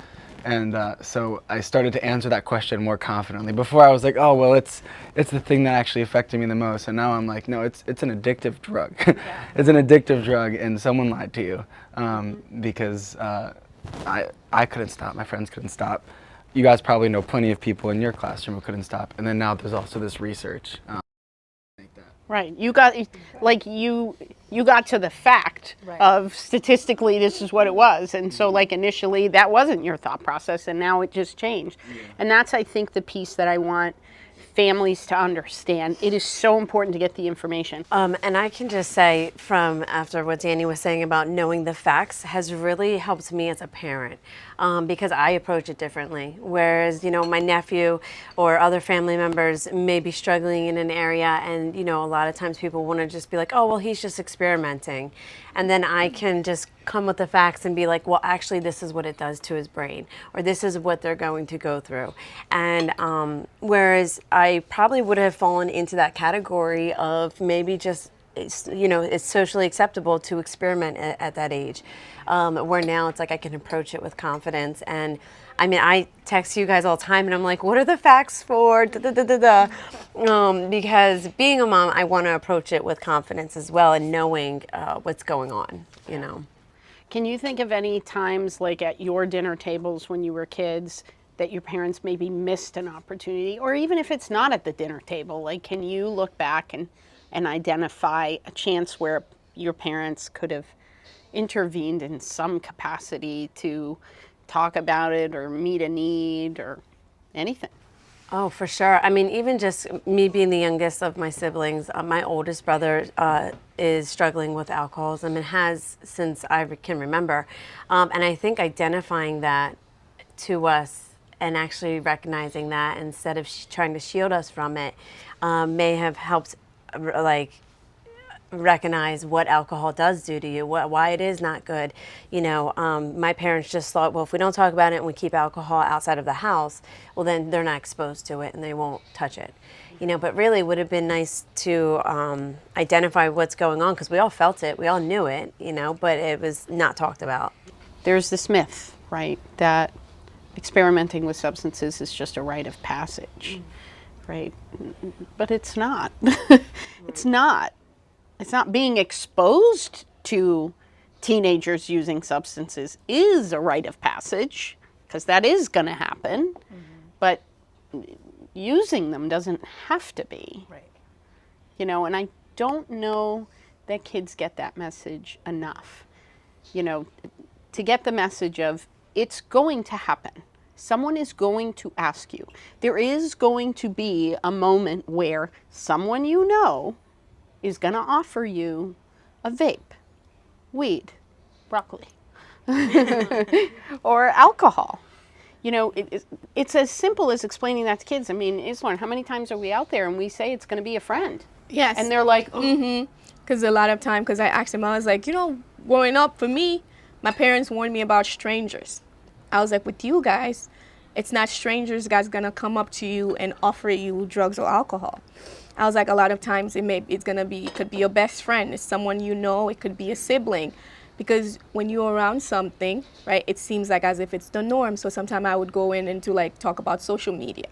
And so I started to answer that question more confidently. Before I was like, oh, well, it's the thing that actually affected me the most. And now I'm like, no, it's an addictive drug. It's an addictive drug, and someone lied to you because I couldn't stop. My friends couldn't stop. You guys probably know plenty of people in your classroom who couldn't stop. And then now there's also this research. Right. You got to the fact of statistically this is what it was. And so like initially that wasn't your thought process, and now it just changed. Yeah. And that's, I think, the piece that I want families to understand. It is so important to get the information. And I can just say, from after what Danny was saying about knowing the facts has really helped me as a parent, because I approach it differently. Whereas, my nephew or other family members may be struggling in an area, and, a lot of times people want to just be like, oh, well, he's just experimenting. And then I can just come with the facts and be like, well, actually, this is what it does to his brain, or this is what they're going to go through. And whereas I probably would have fallen into that category of maybe just, it's socially acceptable to experiment at that age, where now it's like I can approach it with confidence. And I mean, I text you guys all the time and I'm like, what are the facts for because being a mom, I want to approach it with confidence as well, and knowing what's going on, Can you think of any times, like at your dinner tables when you were kids, that your parents maybe missed an opportunity? Or even if it's not at the dinner table, like, can you look back and identify a chance where your parents could have intervened in some capacity to talk about it or meet a need or anything? Oh, for sure. I mean, even just me being the youngest of my siblings, my oldest brother is struggling with alcoholism and has since I can remember. And I think identifying that to us and actually recognizing that instead of trying to shield us from it may have helped recognize what alcohol does do to you, why it is not good. My parents just thought, well, if we don't talk about it and we keep alcohol outside of the house, well, then they're not exposed to it and they won't touch it. But really it would have been nice to identify what's going on, because we all felt it, we all knew it, but it was not talked about. There's this myth, right, that experimenting with substances is just a rite of passage, right? But it's not. It's not. It's not. Being exposed to teenagers using substances is a rite of passage, because that is going to happen, but using them doesn't have to be. Right. And I don't know that kids get that message enough. To get the message of it's going to happen. Someone is going to ask you. There is going to be a moment where someone is going to offer you a vape, weed, broccoli, or alcohol. It's as simple as explaining that to kids. I mean, Islarn, how many times are we out there and we say it's going to be a friend? Yes. And they're like, Because a lot of time, because I asked them, I was like, growing up, for me, my parents warned me about strangers. I was like, with you guys, it's not strangers guys gonna come up to you and offer you drugs or alcohol. I was like, a lot of times it could be your best friend, it's someone it could be a sibling, because when you're around something, right, it seems like as if it's the norm. So sometimes I would go in and to talk about social media.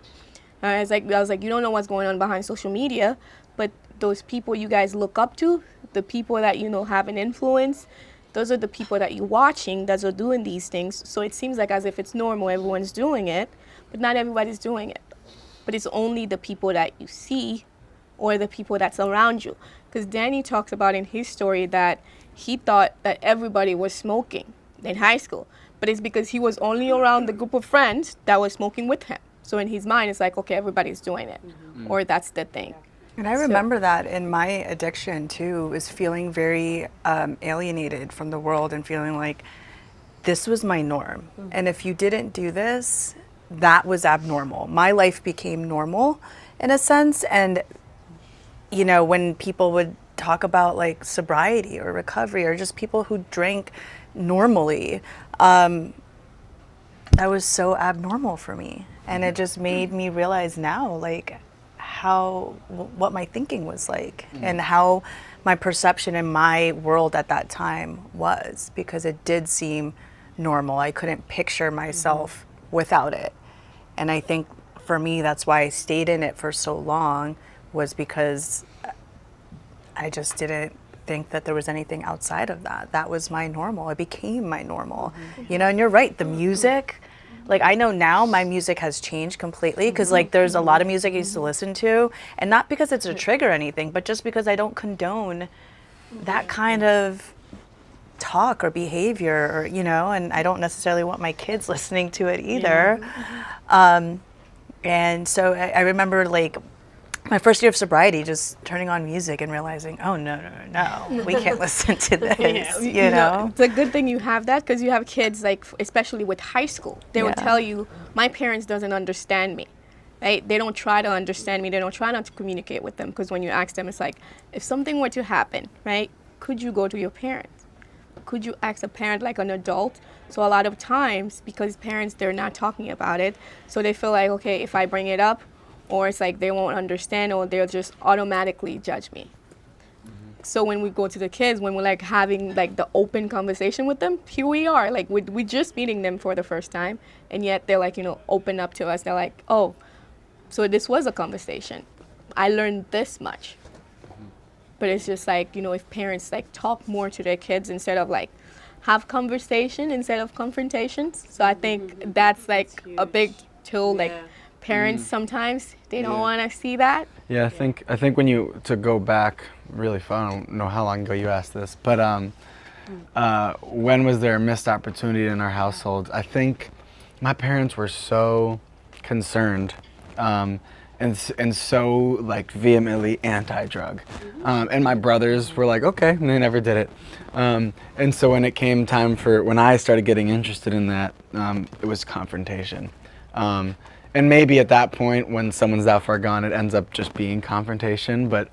I was like, you don't know what's going on behind social media, but those people you guys look up to, the people that you know have an influence, those are the people that you're watching that are doing these things. So it seems like as if it's normal, everyone's doing it, but not everybody's doing it. But it's only the people that you see or the people that's around you. Because Danny talks about in his story that he thought that everybody was smoking in high school, but it's because he was only around the group of friends that was smoking with him. So in his mind, it's like, okay, everybody's doing it, or that's the thing. And I remember that in my addiction too, was feeling very alienated from the world and feeling like this was my norm. And if you didn't do this, that was abnormal. My life became normal in a sense. And, you know, when people would talk about like sobriety or recovery or just people who drank normally, that was so abnormal for me. And it just made me realize now, like, what my thinking was like and how my perception in my world at that time was, because it did seem normal. I couldn't picture myself without it. And I think for me, that's why I stayed in it for so long, was because I just didn't think that there was anything outside of that. That was my normal. It became my normal. You know, and you're right, the music, like I know now my music has changed completely, because like there's a lot of music I used to listen to, and not because it's a trigger or anything, but just because I don't condone that kind of talk or behavior, or, you know, and I don't necessarily want my kids listening to it either. And so I remember like my first year of sobriety, just turning on music and realizing, oh, no, we can't listen to this, you know? It's a good thing you have that, because you have kids, like, especially with high school. They will tell you, my parents doesn't understand me, right? They don't try to understand me. They don't try not to communicate with them, because when you ask them, it's like, if something were to happen, right, could you go to your parents? Could you ask a parent like an adult? So a lot of times, because parents, they're not talking about it, so they feel like, okay, if I bring it up, or it's like they won't understand, or they'll just automatically judge me. So when we go to the kids, when we're like having like the open conversation with them, here we are, like we're just meeting them for the first time, and yet they're like, you know, open up to us. They're like, oh, so this was a conversation. I learned this much. But it's just like, you know, if parents like talk more to their kids instead of like have conversation instead of confrontations. So I think that's like a big tool, like parents sometimes they don't want to see that. Yeah, I think when you, to go back really far, I don't know how long ago you asked this, but when was there a missed opportunity in our household? I think my parents were so concerned and so like vehemently anti-drug, and my brothers were like, okay, and they never did it. And so when it came time when I started getting interested in that, it was confrontation. And maybe at that point, when someone's that far gone, it ends up just being confrontation. But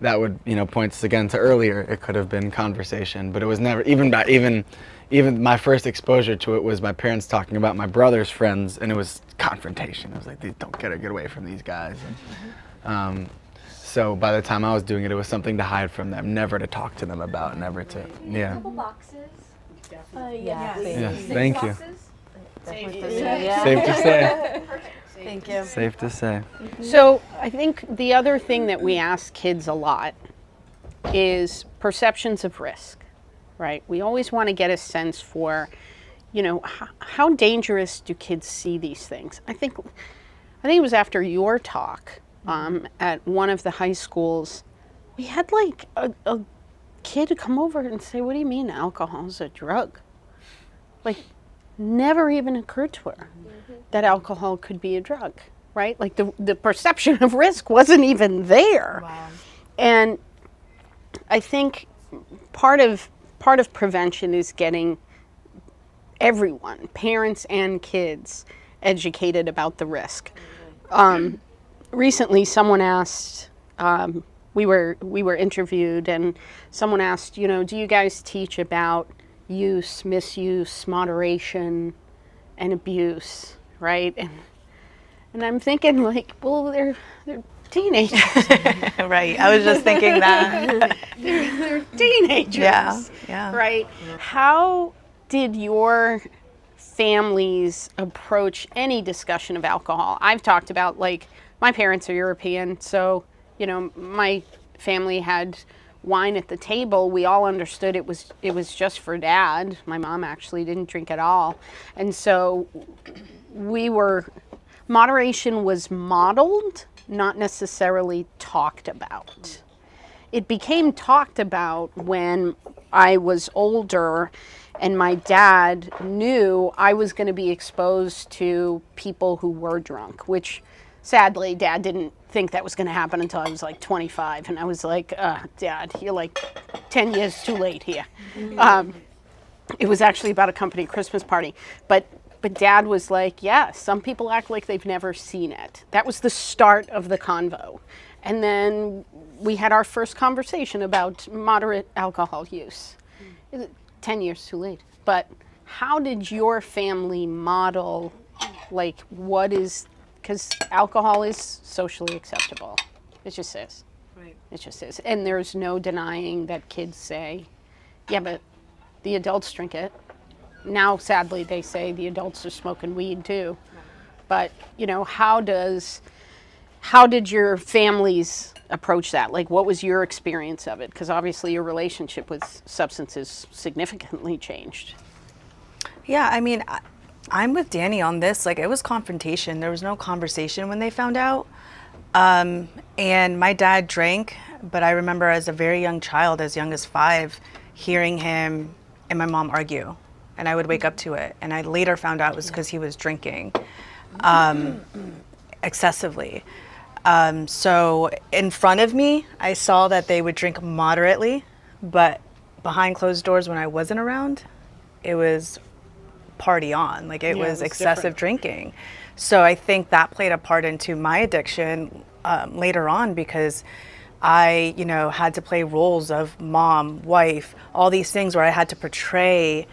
that would, you know, point us again to earlier. It could have been conversation, but it was never. Even my first exposure to it was my parents talking about my brother's friends, and it was confrontation. I was like, don't get away from these guys. And, so by the time I was doing it, it was something to hide from them, never to talk to them about, never to. Yeah. A couple boxes. Yeah. Thank you. Safe to say. Thank you. Safe to say. So I think the other thing that we ask kids a lot is perceptions of risk, right? We always want to get a sense for, you know, how dangerous do kids see these things? I think it was after your talk at one of the high schools, we had like a kid come over and say, what do you mean alcohol is a drug? Like, never even occurred to her that alcohol could be a drug, right? Like the perception of risk wasn't even there. Wow. And I think part of prevention is getting everyone, parents and kids, educated about the risk. Recently, someone asked, we were interviewed, and someone asked, you know, do you guys teach about use, misuse, moderation, and abuse, right? And I'm thinking like, well, they're teenagers. Right, I was just thinking that. they're teenagers. Yeah. Right? How did your families approach any discussion of alcohol. I've talked about, like, my parents are European, so, you know, my family had wine at the table. We all understood it was just for Dad. My mom actually didn't drink at all. And so moderation was modeled, not necessarily talked about. It became talked about when I was older and my dad knew I was going to be exposed to people who were drunk, which sadly Dad didn't think that was going to happen until I was like 25. And I was like, Dad, you're like 10 years too late here. It was actually about a company Christmas party. But Dad was like, yeah, some people act like they've never seen it. That was the start of the convo. And then we had our first conversation about moderate alcohol use. 10 years too late. But how did your family model, like, what is, because alcohol is socially acceptable. It just is. Right. It just is. And there's no denying that kids say, yeah, but the adults drink it. Now, sadly, they say the adults are smoking weed too. But, you know, how did your families approach that? Like, what was your experience of it? Because obviously your relationship with substances significantly changed. Yeah, I mean, I'm with Danny on this. Like, it was confrontation. There was no conversation when they found out. And my dad drank, but I remember as a very young child, as young as 5, hearing him and my mom argue. And I would wake up to it. And I later found out it was because he was drinking excessively. So in front of me, I saw that they would drink moderately, but behind closed doors when I wasn't around, it was party on. Like, it was excessive drinking. So I think that played a part into my addiction later on, because I, you know, had to play roles of mom, wife, all these things where I had to portray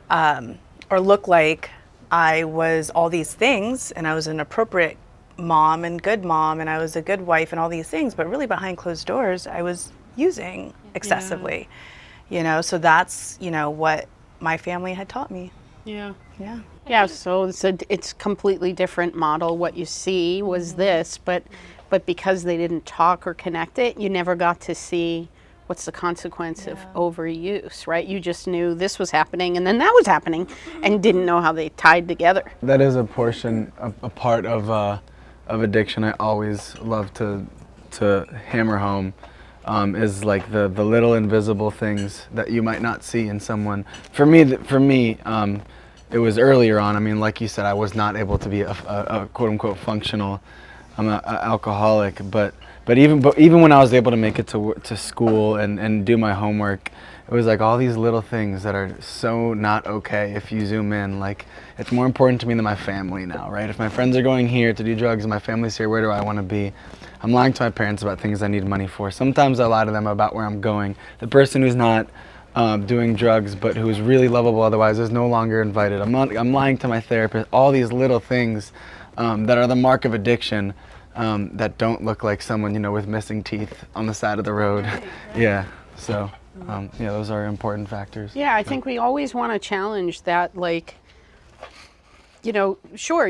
or look like I was all these things, and I was an appropriate mom and good mom, and I was a good wife and all these things, but really behind closed doors, I was using excessively, you know, so that's, you know, what my family had taught me. Yeah. Yeah. Yeah, so it's completely different model. What you see was this, but because they didn't talk or connect it, you never got to see what's the consequence of overuse, right? You just knew this was happening and then that was happening and didn't know how they tied together. That is a part of addiction I always love to hammer home, is like the little invisible things that you might not see in someone. For me, it was earlier on. I mean, like you said, I was not able to be a quote unquote functional alcoholic, but even when I was able to make it to school and do my homework, it was like all these little things that are so not okay if you zoom in. Like, it's more important to me than my family now, right? If my friends are going here to do drugs and my family's here, where do I want to be? I'm lying to my parents about things I need money for. Sometimes I lie to them about where I'm going. The person who's not doing drugs but who's really lovable otherwise is no longer invited. I'm lying to my therapist. All these little things that are the mark of addiction, that don't look like someone, you know, with missing teeth on the side of the road. Yeah, so those are important factors. Yeah, I think we always want to challenge that, like, you know, sure,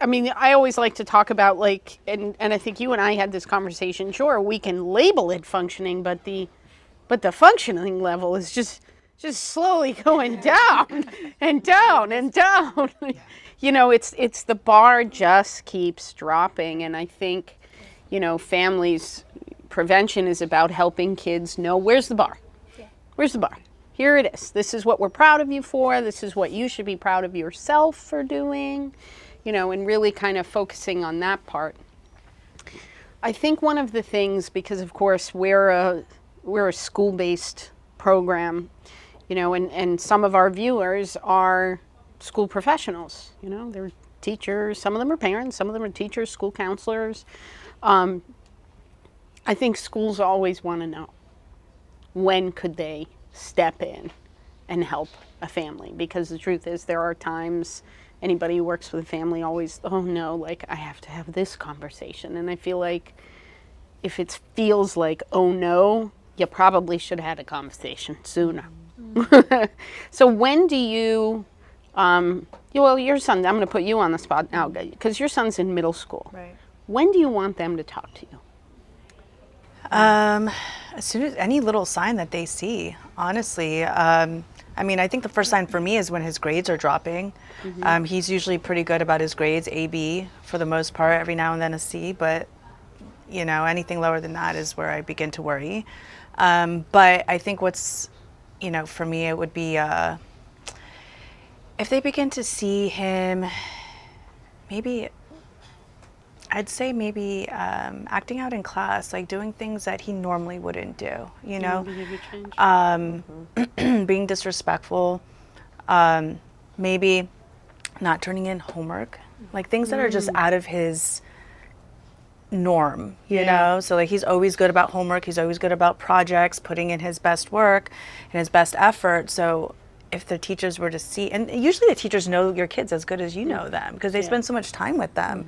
I mean, I always like to talk about, like, and I think you and I had this conversation, sure, we can label it functioning, but the functioning level is just slowly going down and down and down. You know, it's the bar just keeps dropping, and I think, you know, families, prevention is about helping kids know, where's the bar? Where's the bar? Here it is. This is what we're proud of you for. This is what you should be proud of yourself for doing, you know, and really kind of focusing on that part. I think one of the things, because of course we're a school-based program, you know, and some of our viewers are school professionals, you know, they're teachers, some of them are parents, some of them are teachers, school counselors. I think schools always want to know, when could they step in and help a family? Because the truth is, there are times anybody who works with a family always, oh no, like, I have to have this conversation. And I feel like if it feels like, oh no, you probably should have had a conversation sooner. So when do you Well, your son, I'm going to put you on the spot now because your son's in middle school. Right. When do you want them to talk to you? As soon as any little sign that they see, honestly. I mean, I think the first sign for me is when his grades are dropping. He's usually pretty good about his grades, A, B for the most part, every now and then a C, but you know, anything lower than that is where I begin to worry. But I think what's, you know, for me, it would be if they begin to see him, maybe, I'd say maybe acting out in class, like doing things that he normally wouldn't do, you know, being disrespectful, maybe not turning in homework, like things that are just out of his norm, you know? So like he's always good about homework, he's always good about projects, putting in his best work and his best effort. So if the teachers were to see, and usually the teachers know your kids as good as you know them because they spend so much time with them.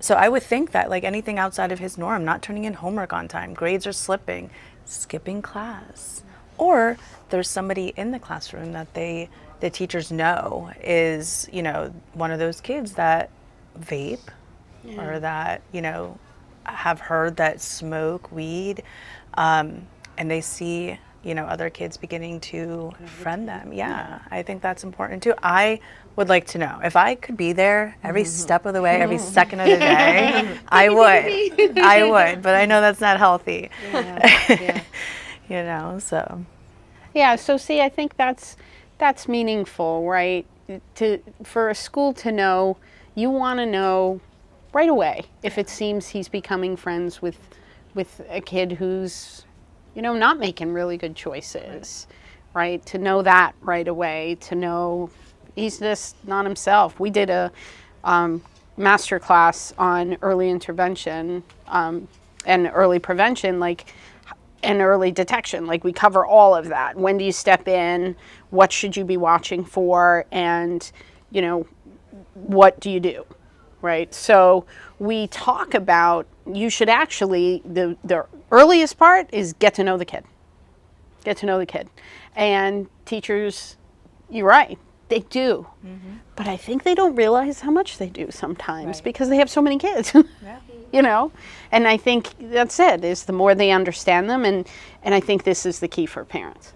So I would think that like anything outside of his norm, not turning in homework on time, grades are slipping, skipping class, or there's somebody in the classroom that the teachers know is, you know, one of those kids that vape or that, you know, have heard that smoke weed, and they see, you know, other kids beginning to friend them. I think that's important too. I would like to know if I could be there every step of the way, every second of the day. I would, but I know that's not healthy. You know, so Yeah, so see, I think that's meaningful, right? For a school to know, you want to know right away if it seems he's becoming friends with a kid who's, you know, not making really good choices, right? To know that right away, to know he's just not himself. We did a master class on early intervention and early prevention, like, and early detection. Like we cover all of that. When do you step in? What should you be watching for? And, you know, what do you do? Right? So we talk about, you should actually, the earliest part is get to know the kid. Get to know the kid. And teachers, you're right, they do. But I think they don't realize how much they do sometimes because they have so many kids. You know? And I think that's it, is the more they understand them, and I think this is the key for parents.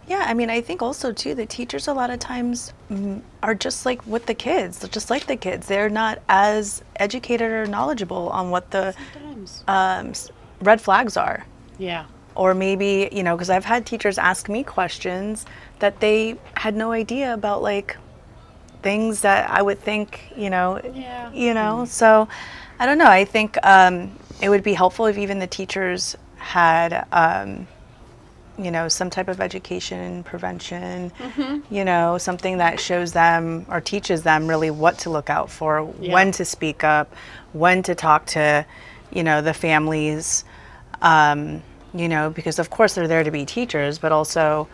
yeah, I mean, I think also too, the teachers a lot of times are just like with the kids, they're just like the kids. They're not as educated or knowledgeable on what the red flags are. Yeah. Or maybe, you know, because I've had teachers ask me questions that they had no idea about, like things that I would think, you know, so I don't know. I think it would be helpful if even the teachers had, you know, some type of education, prevention, you know, something that shows them or teaches them really what to look out for, when to speak up, when to talk to, you know, the families, you know, because of course they're there to be teachers, but also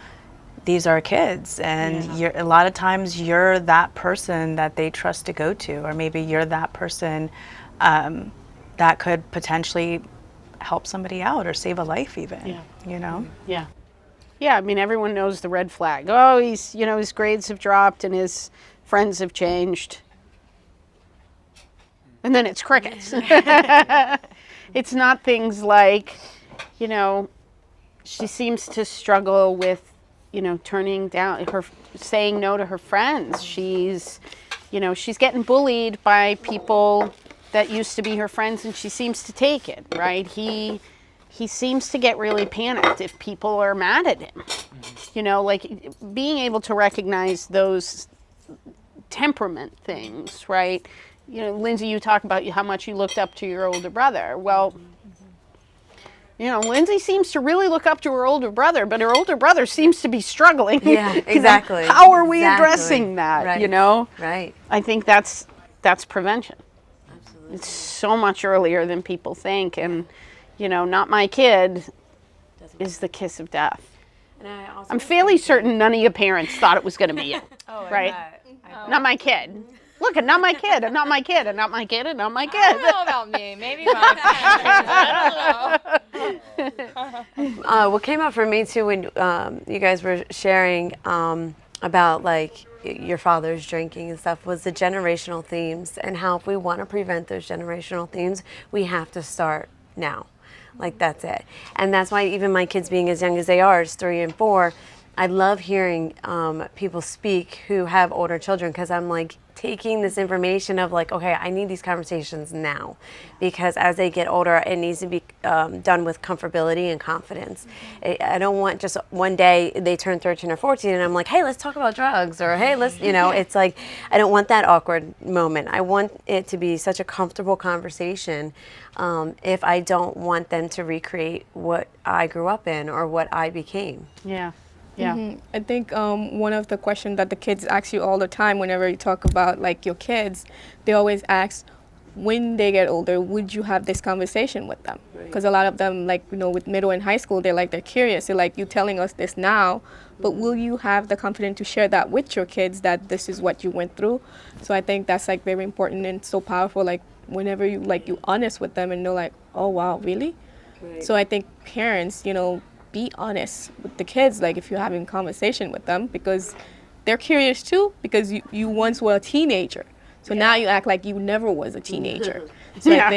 these are kids, and a lot of times you're that person that they trust to go to, or maybe you're that person that could potentially help somebody out or save a life even, you know? Yeah. Yeah, I mean, everyone knows the red flag. Oh, he's, you know, his grades have dropped and his friends have changed. And then it's crickets. It's not things like, you know, she seems to struggle with, you know, turning down saying no to her friends. She's, you know, she's getting bullied by people that used to be her friends, and she seems to take it, right? He seems to get really panicked if people are mad at him. You know, like being able to recognize those temperament things, right? You know, Lindsay, you talk about how much you looked up to your older brother. Well, you know, Lindsay seems to really look up to her older brother, but her older brother seems to be struggling. Yeah, exactly. You know, how are we addressing that, Right. you know? Right. I think that's prevention. Absolutely. It's so much earlier than people think, and, you know, not my kid is the kiss of death. And I'm fairly certain none of your parents thought it was going to be you, right? Not my kid. Look, and not my kid, and not my kid, and not my kid, and not my kid. I don't know about me. Maybe my parents. I don't know. What came up for me too when you guys were sharing about like your father's drinking and stuff was the generational themes, and how if we want to prevent those generational themes, we have to start now. Like, that's it. And that's why even my kids being as young as they are, 3 and 4, I love hearing people speak who have older children, because I'm like taking this information of like, okay, I need these conversations now, because as they get older, it needs to be done with comfortability and confidence. I don't want just one day they turn 13 or 14 and I'm like, hey, let's talk about drugs, or hey, let's, it's like, I don't want that awkward moment. I want it to be such a comfortable conversation, if I don't want them to recreate what I grew up in or what I became. Yeah. Yeah. I think one of the questions that the kids ask you all the time whenever you talk about like your kids, they always ask, when they get older, would you have this conversation with them? Because a lot of them, like, with middle and high school, they're curious. They're like, you telling us this now, but will you have the confidence to share that with your kids, that this is what you went through? So I think that's like very important and so powerful. Like whenever you honest with them and they're like, oh wow, really? Right. So I think parents, be honest with the kids, like if you're having conversation with them, because they're curious too, because you once were a teenager. So now you act like you never was a teenager. So I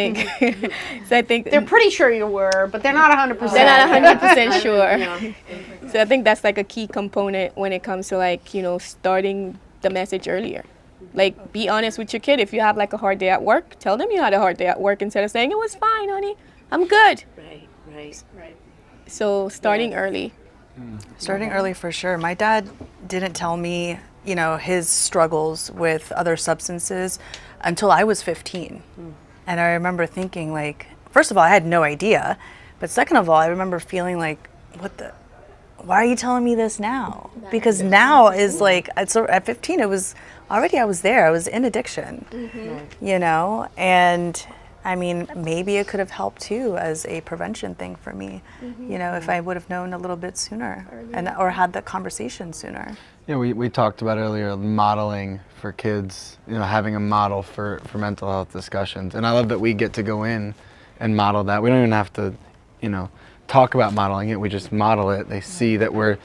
think they're pretty sure you were, but they're not 100%. They're not 100% sure. So I think that's like a key component when it comes to like, starting the message earlier. Like, be honest with your kid. If you have like a hard day at work, tell them you had a hard day at work instead of saying, it was fine, honey, I'm good. Right. So starting early. Starting early for sure. My dad didn't tell me, his struggles with other substances until I was 15. And I remember thinking like, first of all, I had no idea. But second of all, I remember feeling like, why are you telling me this now? Because now is like, at 15, it was already, I was there. I was in addiction, and I mean, maybe it could have helped too as a prevention thing for me, if I would have known a little bit sooner or had that conversation sooner. Yeah, we talked about earlier modeling for kids, having a model for mental health discussions. And I love that we get to go in and model that. We don't even have to, talk about modeling it. We just model it. They see that we're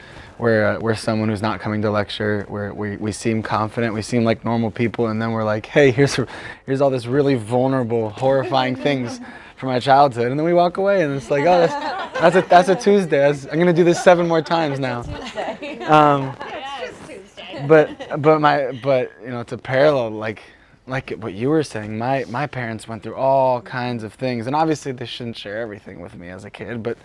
someone who's not coming to lecture. We seem confident. We seem like normal people, and then we're like, hey, here's all this really vulnerable, horrifying things from my childhood, and then we walk away, and it's like, oh, that's a Tuesday. I'm gonna do this 7 more times now. But to parallel like what you were saying, my parents went through all kinds of things, and obviously they shouldn't share everything with me as a kid, but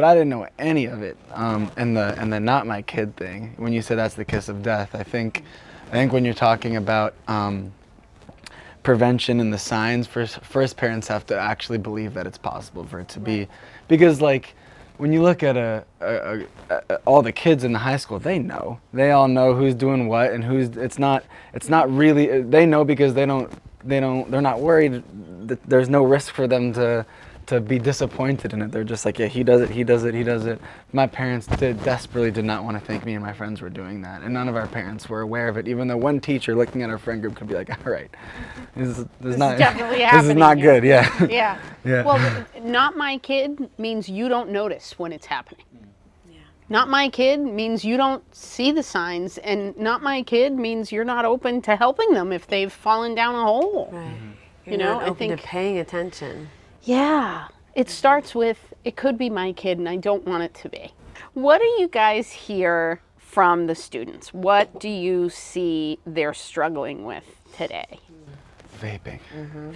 I didn't know any of it. And the not my kid thing, when you said that's the kiss of death, I think when you're talking about prevention and the signs, first parents have to actually believe that it's possible for it to be, because like when you look at all the kids in the high school, they all know who's doing what and it's not really, they know because they're not worried that there's no risk for them to be disappointed in it. They're just like, yeah, he does it. My parents desperately did not want to think me and my friends were doing that, and none of our parents were aware of it, even though one teacher looking at our friend group could be like, all right, this is not good. Yeah. Well, not my kid means you don't notice when it's happening. Not my kid means you don't see the signs, and not my kid means you're not open to helping them if they've fallen down a hole. Right. You're not open to paying attention. Yeah, it starts with, it could be my kid and I don't want it to be. What do you guys hear from the students? What do you see they're struggling with today? Vaping.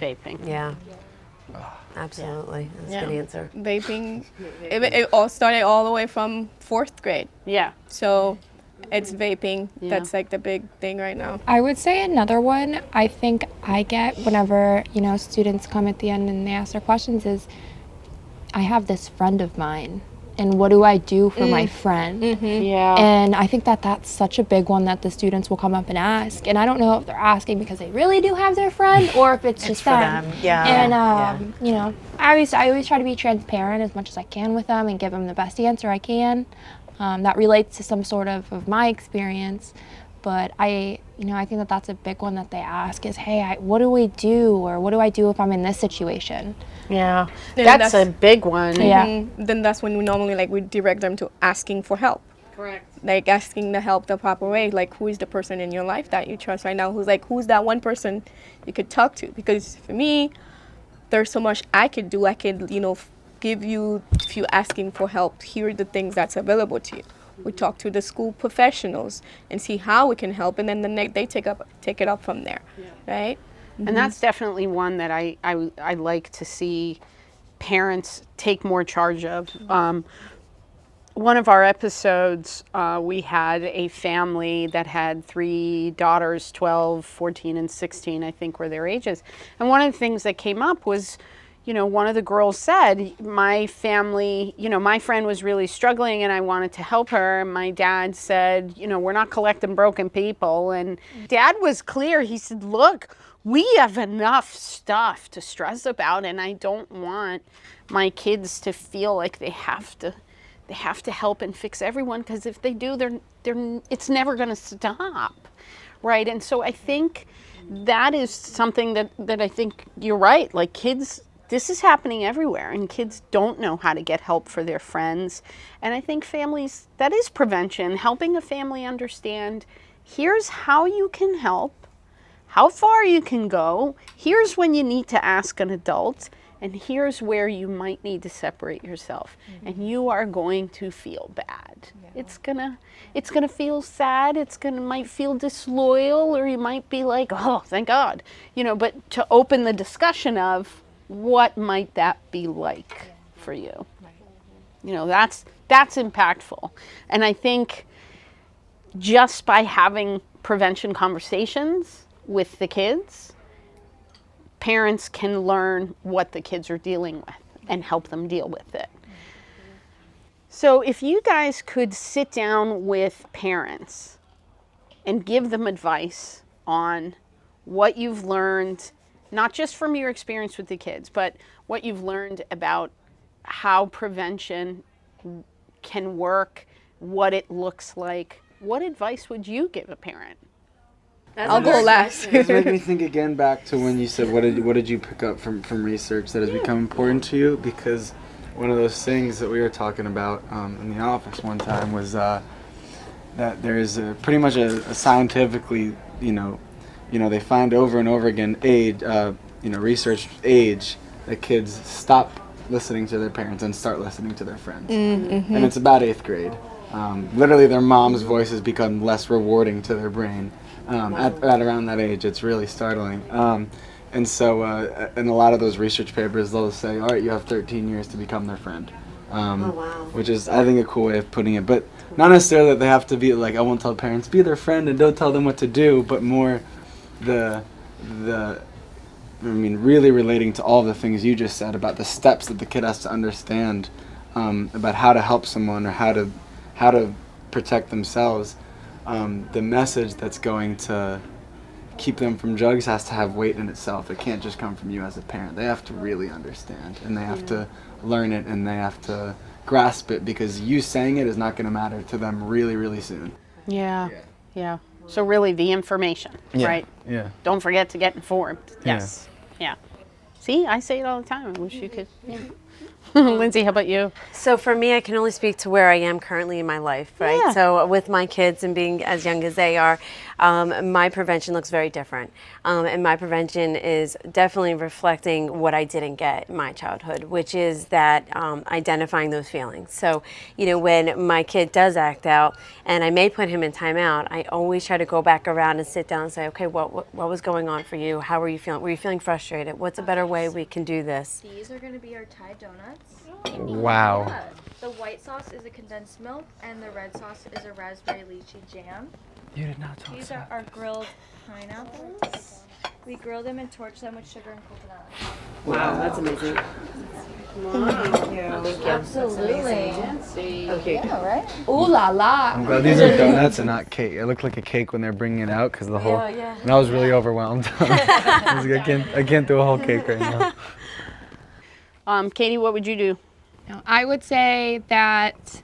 Vaping. Yeah. Absolutely. That's a good answer. Vaping, it all started all the way from 4th grade. Yeah. So it's vaping. That's like the big thing right now. I would say another one I think I get whenever, students come at the end and they ask their questions is, I have this friend of mine, and what do I do for my friend? Yeah. And I think that that's such a big one that the students will come up and ask. And I don't know if they're asking because they really do have their friend or if it's just for them. Yeah. And, I always try to be transparent as much as I can with them and give them the best answer I can. That relates to some sort of my experience, but I think that that's a big one that they ask is, hey, what do we do, or what do I do if I'm in this situation? Yeah, that's a big one. Yeah. Then that's when we normally we direct them to asking for help. Correct. Like asking the help the proper way. Like, who is the person in your life that you trust right now? Who's that one person you could talk to? Because for me, there's so much I could do. I could, give you, if you're asking for help, here are the things that's available to you. We talk to the school professionals and see how we can help, and then they take it up from there, right? And that's definitely one that I like to see parents take more charge of. One of our episodes, we had a family that had 3 daughters, 12, 14, and 16, I think were their ages. And one of the things that came up was, one of the girls said, my family, my friend was really struggling and I wanted to help her. And my dad said, we're not collecting broken people. And Dad was clear. He said, look, we have enough stuff to stress about, and I don't want my kids to feel like they have to help and fix everyone, because if they do, it's never going to stop, right? And so I think that is something that I think you're right. Like, kids, this is happening everywhere, and kids don't know how to get help for their friends. And I think families, that is prevention, helping a family understand, here's how you can help, how far you can go, here's when you need to ask an adult, and here's where you might need to separate yourself. And you are going to feel bad. It's gonna feel sad. Might feel disloyal, or you might be like, oh, thank God, but to open the discussion of what might that be like for you. That's impactful. And I think just by having prevention conversations with the kids, parents can learn what the kids are dealing with and help them deal with it. So if you guys could sit down with parents and give them advice on what you've learned, not just from your experience with the kids, but what you've learned about how prevention can work, what it looks like, what advice would you give a parent? I'll go last. This made me think again back to when you said, what did you pick up from research that has become important to you? Because one of those things that we were talking about in the office one time was that there's pretty much a scientifically, they find over and over again research age that kids stop listening to their parents and start listening to their friends. Mm-hmm. And it's about 8th grade. Literally their mom's voices become less rewarding to their brain. At around that age. It's really startling. And so in a lot of those research papers, they'll say, all right, you have 13 years to become their friend. Which is, I think, a cool way of putting it. But not necessarily that they have to be like, I won't tell parents, be their friend and don't tell them what to do, but more really relating to all the things you just said about the steps that the kid has to understand about how to help someone or how to protect themselves. The message that's going to keep them from drugs has to have weight in itself. It can't just come from you as a parent. They have to really understand, and they have to learn it, and they have to grasp it, because you saying it is not going to matter to them really, really soon. Yeah. So really the information, right? Yeah. Don't forget to get informed. Yes. Yeah. See, I say it all the time. I wish you could. Yeah. Lindsay, how about you? So for me, I can only speak to where I am currently in my life, right? Yeah. So with my kids and being as young as they are, my prevention looks very different. And my prevention is definitely reflecting what I didn't get in my childhood, which is that identifying those feelings. So, when my kid does act out and I may put him in timeout, I always try to go back around and sit down and say, okay, what was going on for you? How were you feeling? Were you feeling frustrated? What's a better way we can do this? These are going to be our Thai donuts. Wow. Yeah. The white sauce is a condensed milk, and the red sauce is a raspberry lychee jam. You did not talk These are our grilled pineapples. We grill them and torch them with sugar and coconut. Wow, that's amazing. Thank you. Absolutely. Okay. Yeah, right? Ooh la la. I'm glad these are donuts and not cake. It looked like a cake when they're bringing it out, because the whole. Yeah. And I was really overwhelmed. I was like, I can't do a whole cake right now. Katie, what would you do? I would say that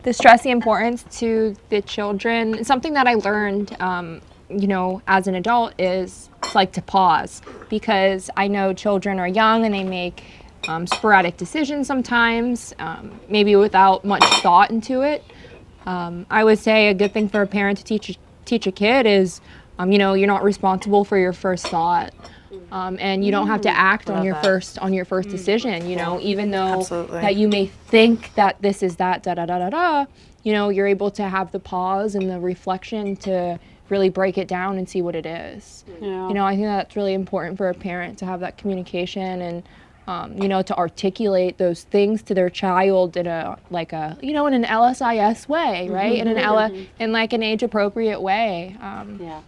the stress the importance to the children, something that I learned, as an adult is like to pause, because I know children are young and they make sporadic decisions sometimes, maybe without much thought into it. I would say a good thing for a parent to teach a kid is, you're not responsible for your first thought. And you don't have to act on your first decision, even though Absolutely. that you may think that this is that da da da da da, you're able to have the pause and the reflection to really break it down and see what it is. Yeah. I think that's really important for a parent to have that communication and to articulate those things to their child in an LSIS way, right? In like an age appropriate way. Yeah.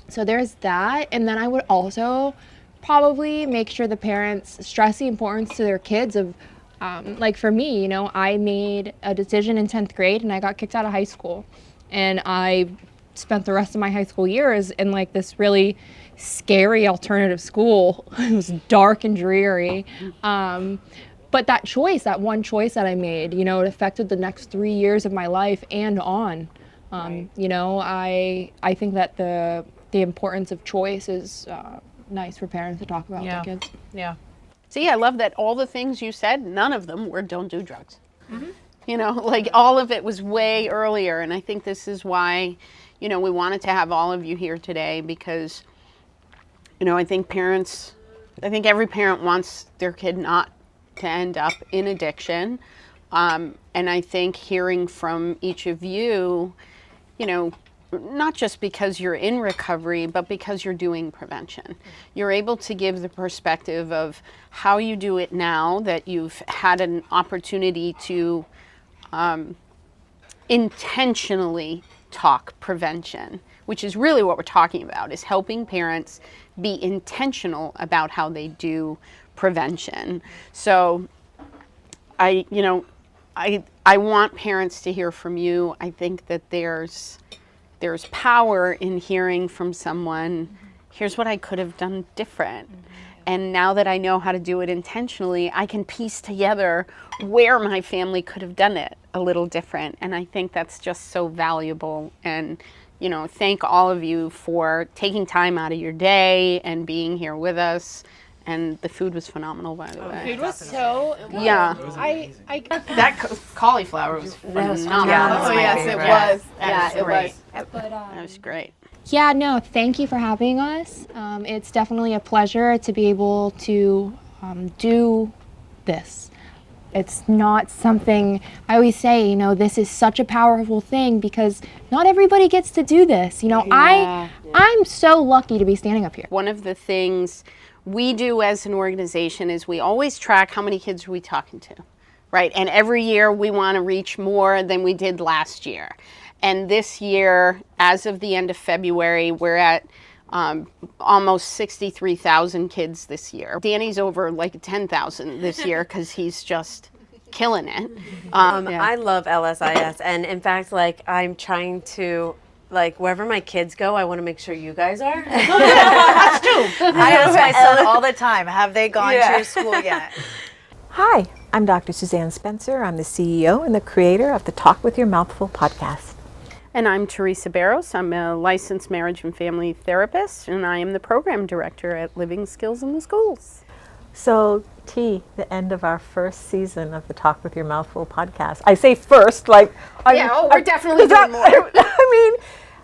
So there's that, and then I would also probably make sure the parents stress the importance to their kids of, like for me, I made a decision in 10th grade and I got kicked out of high school, and I spent the rest of my high school years in like this really scary alternative school. It was dark and dreary. But that one choice that I made, it affected the next 3 years of my life and on. I think that the importance of choice is nice for parents to talk about with their kids. Yeah. See, I love that all the things you said, none of them were don't do drugs. Like all of it was way earlier. And I think this is why, we wanted to have all of you here today because, I think every parent wants their kid not to end up in addiction. And I think hearing from each of you, not just because you're in recovery, but because you're doing prevention. You're able to give the perspective of how you do it now that you've had an opportunity to intentionally talk prevention, which is really what we're talking about, is helping parents be intentional about how they do prevention. So I want parents to hear from you. I think that there's power in hearing from someone, here's what I could have done different. And now that I know how to do it intentionally, I can piece together where my family could have done it a little different. And I think that's just so valuable. And, thank all of you for taking time out of your day and being here with us. And the food was phenomenal, by the way. Food was so good. Yeah. That cauliflower was phenomenal. Yeah, Oh yes, it was. Yeah, it was. But, That was great. yeah, no, thank you for having us. It's definitely a pleasure to be able to do this. It's not something, I always say, this is such a powerful thing because not everybody gets to do this. I'm so lucky to be standing up here. One of the things we do as an organization is we always track how many kids are we talking to, right? And every year we want to reach more than we did last year. And this year, as of the end of February, we're at almost 63,000 kids this year. Danny's over like 10,000 this year because he's just killing it. I love LSIS, and in fact, I'm trying to, wherever my kids go, I want to make sure you guys are. I ask my son all the time, have they gone to your school yet? Hi, I'm Dr. Suzanne Spencer. I'm the CEO and the creator of the Talk with Your Mouthful podcast. And I'm Teresa Barros. I'm a licensed marriage and family therapist, and I am the program director at Living Skills in the Schools. So, T, the end of our first season of the Talk with Your Mouthful podcast. I say first, we're definitely doing more. I mean,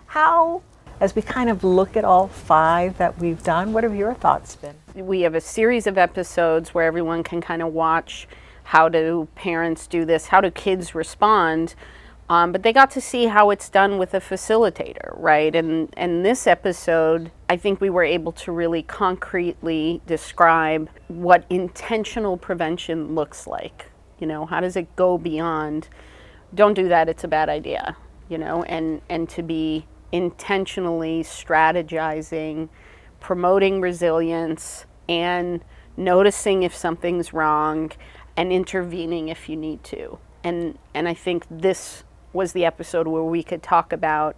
how, as we kind of look at all 5 that we've done, what have your thoughts been? We have a series of episodes where everyone can kind of watch how do parents do this, how do kids respond, but they got to see how it's done with a facilitator, right? And this episode, I think we were able to really concretely describe what intentional prevention looks like. How does it go beyond, don't do that, it's a bad idea, and to be intentionally strategizing, promoting resilience, and noticing if something's wrong and intervening if you need to. And I think this was the episode where we could talk about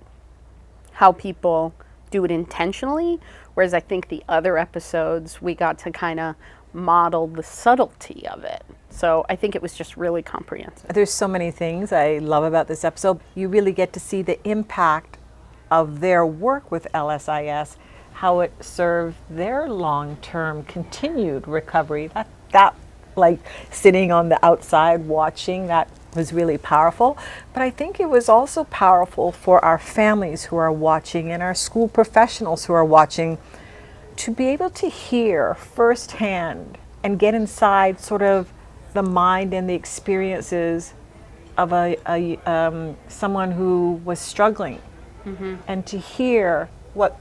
how people do it intentionally, whereas I think the other episodes we got to kind of model the subtlety of it. So I think it was just really comprehensive. There's so many things I love about this episode. You really get to see the impact of their work with LSIS, how it served their long-term continued recovery. That like sitting on the outside watching that was really powerful. But I think it was also powerful for our families who are watching and our school professionals who are watching to be able to hear firsthand and get inside sort of the mind and the experiences of someone who was struggling, and to hear what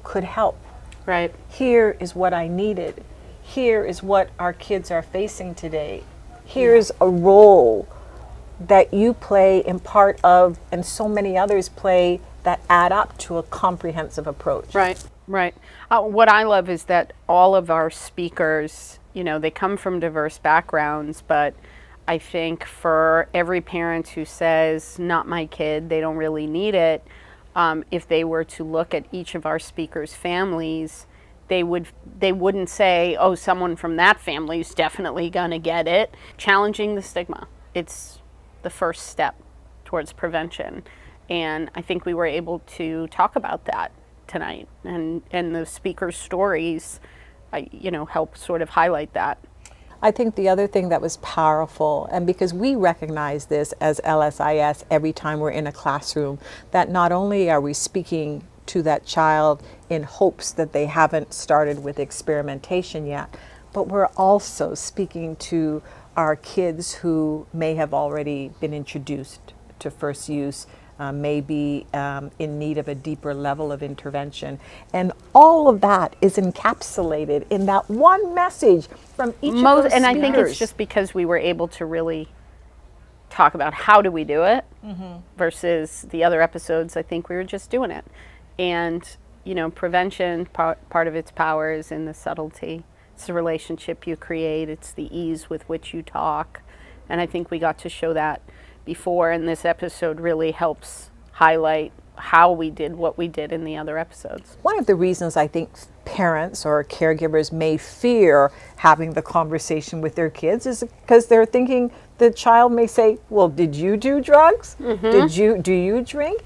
could help. Right. Here is what I needed. Here is what our kids are facing today. Here's a role that you play and part of, and so many others play, that add up to a comprehensive approach. Right, right. What I love is that all of our speakers, you know, they come from diverse backgrounds, but I think for every parent who says, not my kid, they don't really need it, if they were to look at each of our speakers' families, they wouldn't say, oh, someone from that family is definitely going to get it. Challenging the stigma. It's the first step towards prevention. And I think we were able to talk about that tonight. And the speakers' stories, help sort of highlight that. I think the other thing that was powerful, and because we recognize this as LSIS every time we're in a classroom, that not only are we speaking to that child in hopes that they haven't started with experimentation yet, but we're also speaking to our kids who may have already been introduced to first use, may be in need of a deeper level of intervention. And all of that is encapsulated in that one message from each of those And speakers. I think it's just because we were able to really talk about how do we do it versus the other episodes. I think we were just doing it. And, prevention, part of its power is in the subtlety. It's the relationship you create. It's the ease with which you talk. And I think we got to show that before, and this episode really helps highlight how we did what we did in the other episodes. One of the reasons I think parents or caregivers may fear having the conversation with their kids is because they're thinking the child may say, well, did you do drugs? Do you drink?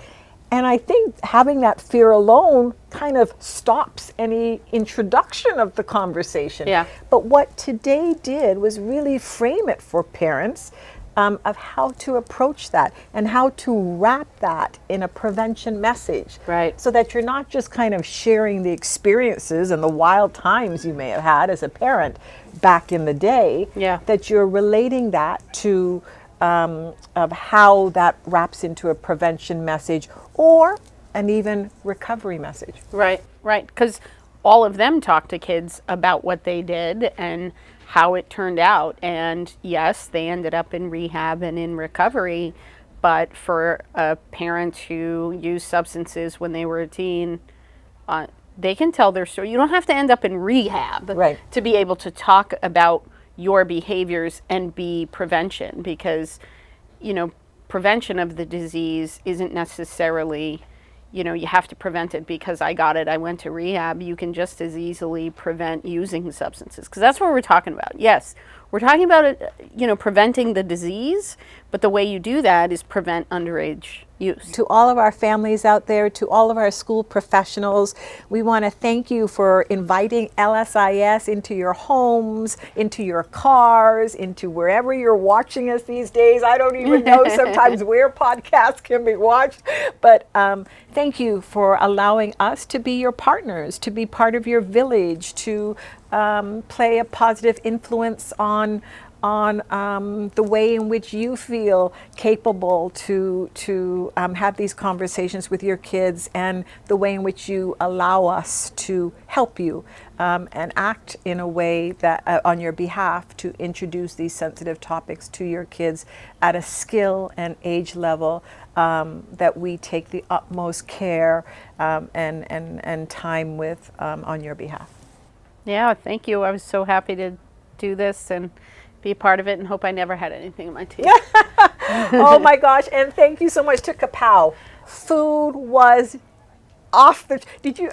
And I think having that fear alone kind of stops any introduction of the conversation. Yeah. But what today did was really frame it for parents of how to approach that and how to wrap that in a prevention message. Right. So that you're not just kind of sharing the experiences and the wild times you may have had as a parent back in the day, that you're relating that to of how that wraps into a prevention message or an even recovery message. Right, because all of them talk to kids about what they did and how it turned out. And yes, they ended up in rehab and in recovery, but for a parent who used substances when they were a teen, they can tell their story. You don't have to end up in rehab to be able to talk about your behaviors and be prevention, because prevention of the disease isn't necessarily you have to prevent it because I got it, I went to rehab. You can just as easily prevent using substances, because that's what we're talking about. Yes, we're talking about it, preventing the disease, but the way you do that is prevent underage use. To all of our families out there, to all of our school professionals, we want to thank you for inviting LSIS into your homes, into your cars, into wherever you're watching us these days. I don't even know sometimes where podcasts can be watched, but thank you for allowing us to be your partners, to be part of your village, to play a positive influence on the way in which you feel capable to have these conversations with your kids, and the way in which you allow us to help you and act in a way that on your behalf to introduce these sensitive topics to your kids at a skill and age level that we take the utmost care and time with on your behalf. Yeah, thank you. I was so happy to do this and be a part of it, and hope I never had anything in my teeth. Oh my gosh, and thank you so much to Kapow. Food was off the,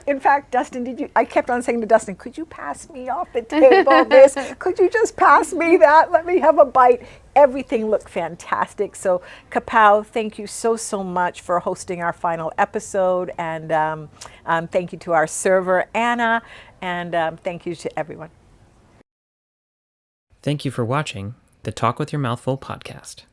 in fact, Dustin, I kept on saying to Dustin, could you pass me off the table this? Could you just pass me that? Let me have a bite. Everything looked fantastic. So Kapow, thank you so much for hosting our final episode, and thank you to our server, Anna, and thank you to everyone. Thank you for watching the Talk with Your Mouth Full podcast.